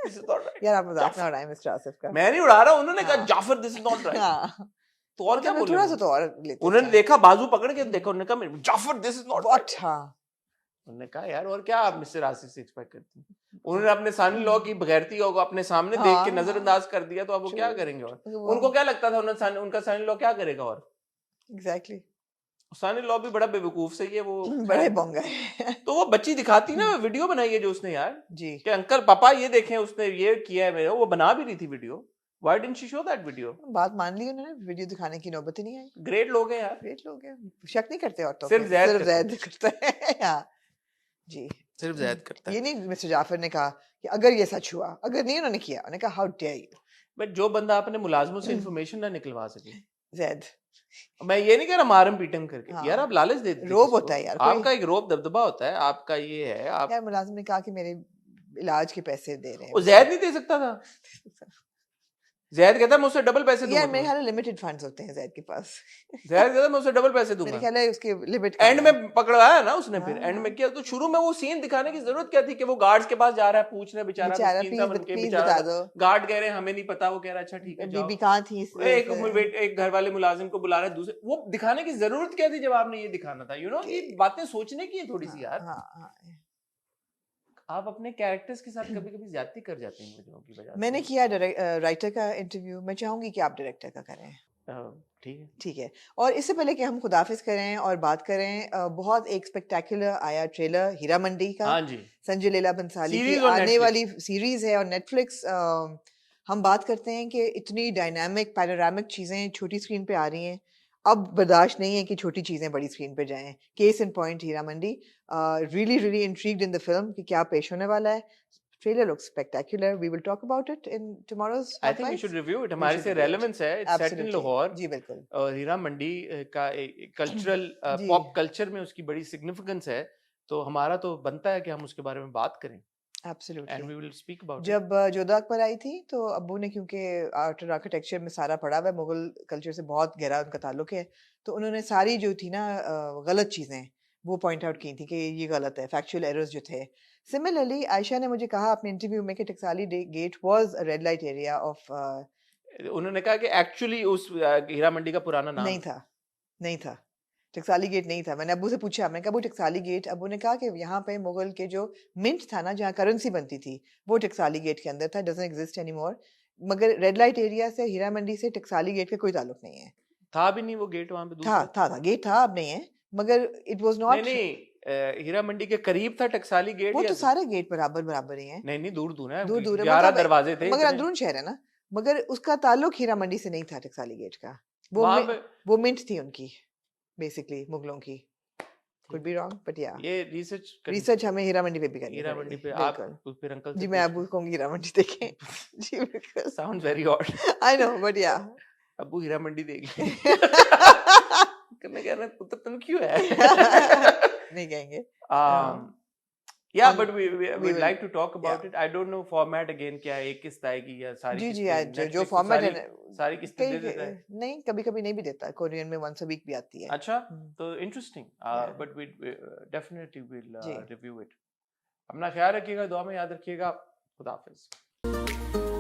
this is not right यार, आप मजाक ना उड़ाएं मिस्टर आसिफ का। मैं नहीं उड़ा रहा, उन्होंने कहा हाँ। Jafar this is not right, हाँ, तो और क्या बोले? थोड़ा सा तो और लेते उन्होंने हैं। देखा बाजू पकड़ के देखा, उन्होंने कहा Jafar this is not right. अच्छा, उन्होंने कहा यार और क्या आप मिस्टर आसिफ से एक्सपेक्ट करती हैं? उन्होंने अपने सन लॉ की बगैरती को अपने सामने देख के हाँ, नजरअंदाज कर दिया, तो अब वो क्या करेंगे? और उनको क्या लगता था उनका सन लॉ क्या करेगा? और एग्जैक्टली, सन लॉ भी बड़ा बेवकूफ सही है वो, बड़े बोंगा है। तो वो बच्ची दिखाती ना, वीडियो बनाई है जो उसने यार जी, कि अंकल पापा ये देखें उसने ये किया है मेरे, वो बना भी रही थी video. Why didn't she show that video? बात मान ली उन्होंने, वीडियो दिखाने की नौबत ही नहीं आई। ग्रेट लोग हैं यार, ग्रेट लोग हैं, शक नहीं करते औरतों सिर्फ पे, ज़ैद सिर्फ करते ज़ैद करते हैं। हाँ जी, सिर्फ ज़ैद करता है। ये नहीं मिस्टर जाफर ने कहा कि अगर ये सच हुआ, अगर नहीं उन्होंने किया, उन्होंने कहा हाउ डेयर यू। बट जो बंदा अपने मुलाजमों से इंफॉर्मेशन ना निकलवा सके, ज़ैद, मैं ये नहीं कह रहा मारम पीटम करके, हाँ। यार आप लालच दे देते रोब किसी होता को। है यार, आपका एक रोब दबदबा होता है, आपका ये है आप। यार मुलाजिम ने कहा कि मेरे इलाज के पैसे दे रहे हैं, वो जैद नहीं दे सकता था? जैद कहता मैं उससे डबल पैसे दूंगा यार मेरे तुम्हें। ख्याल है लिमिटेड फंड्स होते हैं ज़ैद के पास। जैद कहता मैं उससे डबल पैसे मेरे दूंगा। ख्याल है उसके लिमिट एंड में पकड़वाया ना उसने, फिर हाँ, एंड में किया। तो शुरू में वो सीन दिखाने की जरूरत क्या थी कि वो गार्ड्स के पास जा रहा है पूछने, बेचारा मिस्कीन सा बन के, प्लीज बेचारा बता दो, गार्ड कह रहे हैं हमें नहीं पता, वो कह रहा है अच्छा ठीक है जाओ। बीबी कहाँ थी एक घर वाले मुलाजिम को बुला रहे हैं दूसरे, वो दिखाने की जरूरत क्या थी जब आपने ये दिखाना था? यू नो, ये बातें सोचने की है थोड़ी सी यार। आप अपने कैरेक्टर्स के साथ कभी कभी ज्यादती कर जाते हैं मुझे की वजह से। मैंने किया राइटर का इंटरव्यू, मैं चाहूंगी कि आप डायरेक्टर का करें। ठीक है, ठीक है। और इससे पहले कि हम खुदाफिज करें और बात करें, बहुत एक स्पेक्टेकुलर आया ट्रेलर हीरा मंडी का। हाँ जी, संजय लीला बंसाली की सीरीज on आने Netflix। वाली सीरीज है और नेटफ्लिक्स। हम बात करते हैं कि इतनी डायनामिक पैनोरामिक चीज़ें छोटी स्क्रीन पे आ रही हैं, अब बर्दाश्त नहीं है कि छोटी चीज़ें बड़ी स्क्रीन पे जाएं। Case in point Heera Mandi, really really intrigued in the film कि क्या पेश होने वाला है। Trailer looks spectacular. We will talk about it in tomorrow's I think we Housewives. should review it. We हमारे should से review it. रेलेवेंस है, it's set in Absolutely. Lahore जी बिल्कुल। और हीरा मंडी का कल्चरल जी। पॉप कल्चर में उसकी बड़ी सिग्निफिकेंस है, तो हमारा तो बनता है कि हम उसके बारे में बात करें। And Absolutely. We will speak about जब जोधा अकबर आई थी तो अब्बू ने, क्योंकि आर्ट और आर्किटेक्चर में सारा पढ़ा हुआ है, मुगल कल्चर से बहुत गहरा उनका ताल्लुक है, तो उन्होंने सारी जो थी ना गलत चीज़ें वो पॉइंट आउट की थी कि ये गलत है, फैक्चुअल एरर्स जो थे। सिमिलरली आयशा ने मुझे कहा अपने इंटरव्यू में कि Taksali gate was a red light area off, उन्होंने कहा कि एक्चुअली उस हीरा मंडी का पुराना नाम नहीं था टकसाली गेट नहीं था। मैंने अब्बू से पूछा, मैंने कहा अब्बू टकसाली गेट, अब्बू ने कहा कि यहाँ पे मुगल के जो मिंट था ना, जहाँ करेंसी बनती थी, वो टकसाली गेट के अंदर था, डजंट एग्जिस्ट एनीमोर। मगर रेड लाइट एरिया से हीरा मंडी से टकसाली गेट का कोई ताल्लुक नहीं है। था भी नहीं वो गेट वहां पे दूसरा था गेट था, अब नहीं है, मगर इट वाज नॉट। नहीं हीरा मंडी के करीब था टकसाली गेट वो या तो सारे गेट बराबर ही हैं। नहीं दूर दूर है, दूर है 11 दरवाजे थे मगर इतने। अंदरून शहर है ना, मगर उसका ताल्लुक हीरा मंडी से नहीं था टकसाली गेट का। वहां पे वो मिंट थी उनकी बेसिकली, मुगलों की। कुड बी रॉन्ग बट या ये रिसर्च हमें हीरा मंडी पे भी करनी हीरा मंडी पड़ेगी। पे आप फिर अंकल से जी, मैं अबू कहूंगी हीरा मंडी देखें। जी बिल्कुल, sound very odd. I know but या अबू हीरा मंडी देख ले। करने कह रहे पुत्र तुम क्यों है? नहीं कहेंगे। Yeah, but we'd will- like to talk about yeah. it. I don't know format again क्या है, एक किस्त आएगी या सारी जी किस्तें? जो Netflix तो फॉर्मेट है सारी किस्तें दे देता है। नहीं, कभी कभी नहीं भी देता है, कोरियन में वंस अ वीक भी आती है। अच्छा, तो interesting, but we definitely will review it. अपना ख्याल रखिएगा, दुआ में याद रखिएगा। खुदा हाफिज।